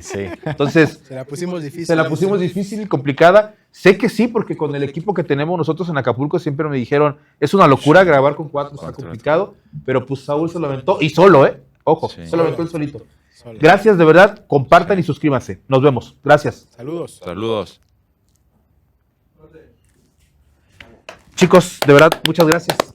Sí. Entonces, Se la pusimos difícil. Se la pusimos difícil y complicada. Sé que sí, porque con el equipo que tenemos nosotros en Acapulco siempre me dijeron, es una locura grabar con 4, está complicado, pero pues Saúl se lo aventó, y solo, ojo, se lo aventó él solito. Gracias, de verdad, compartan y suscríbanse. Nos vemos. Gracias. Saludos. Saludos. Chicos, de verdad, muchas gracias.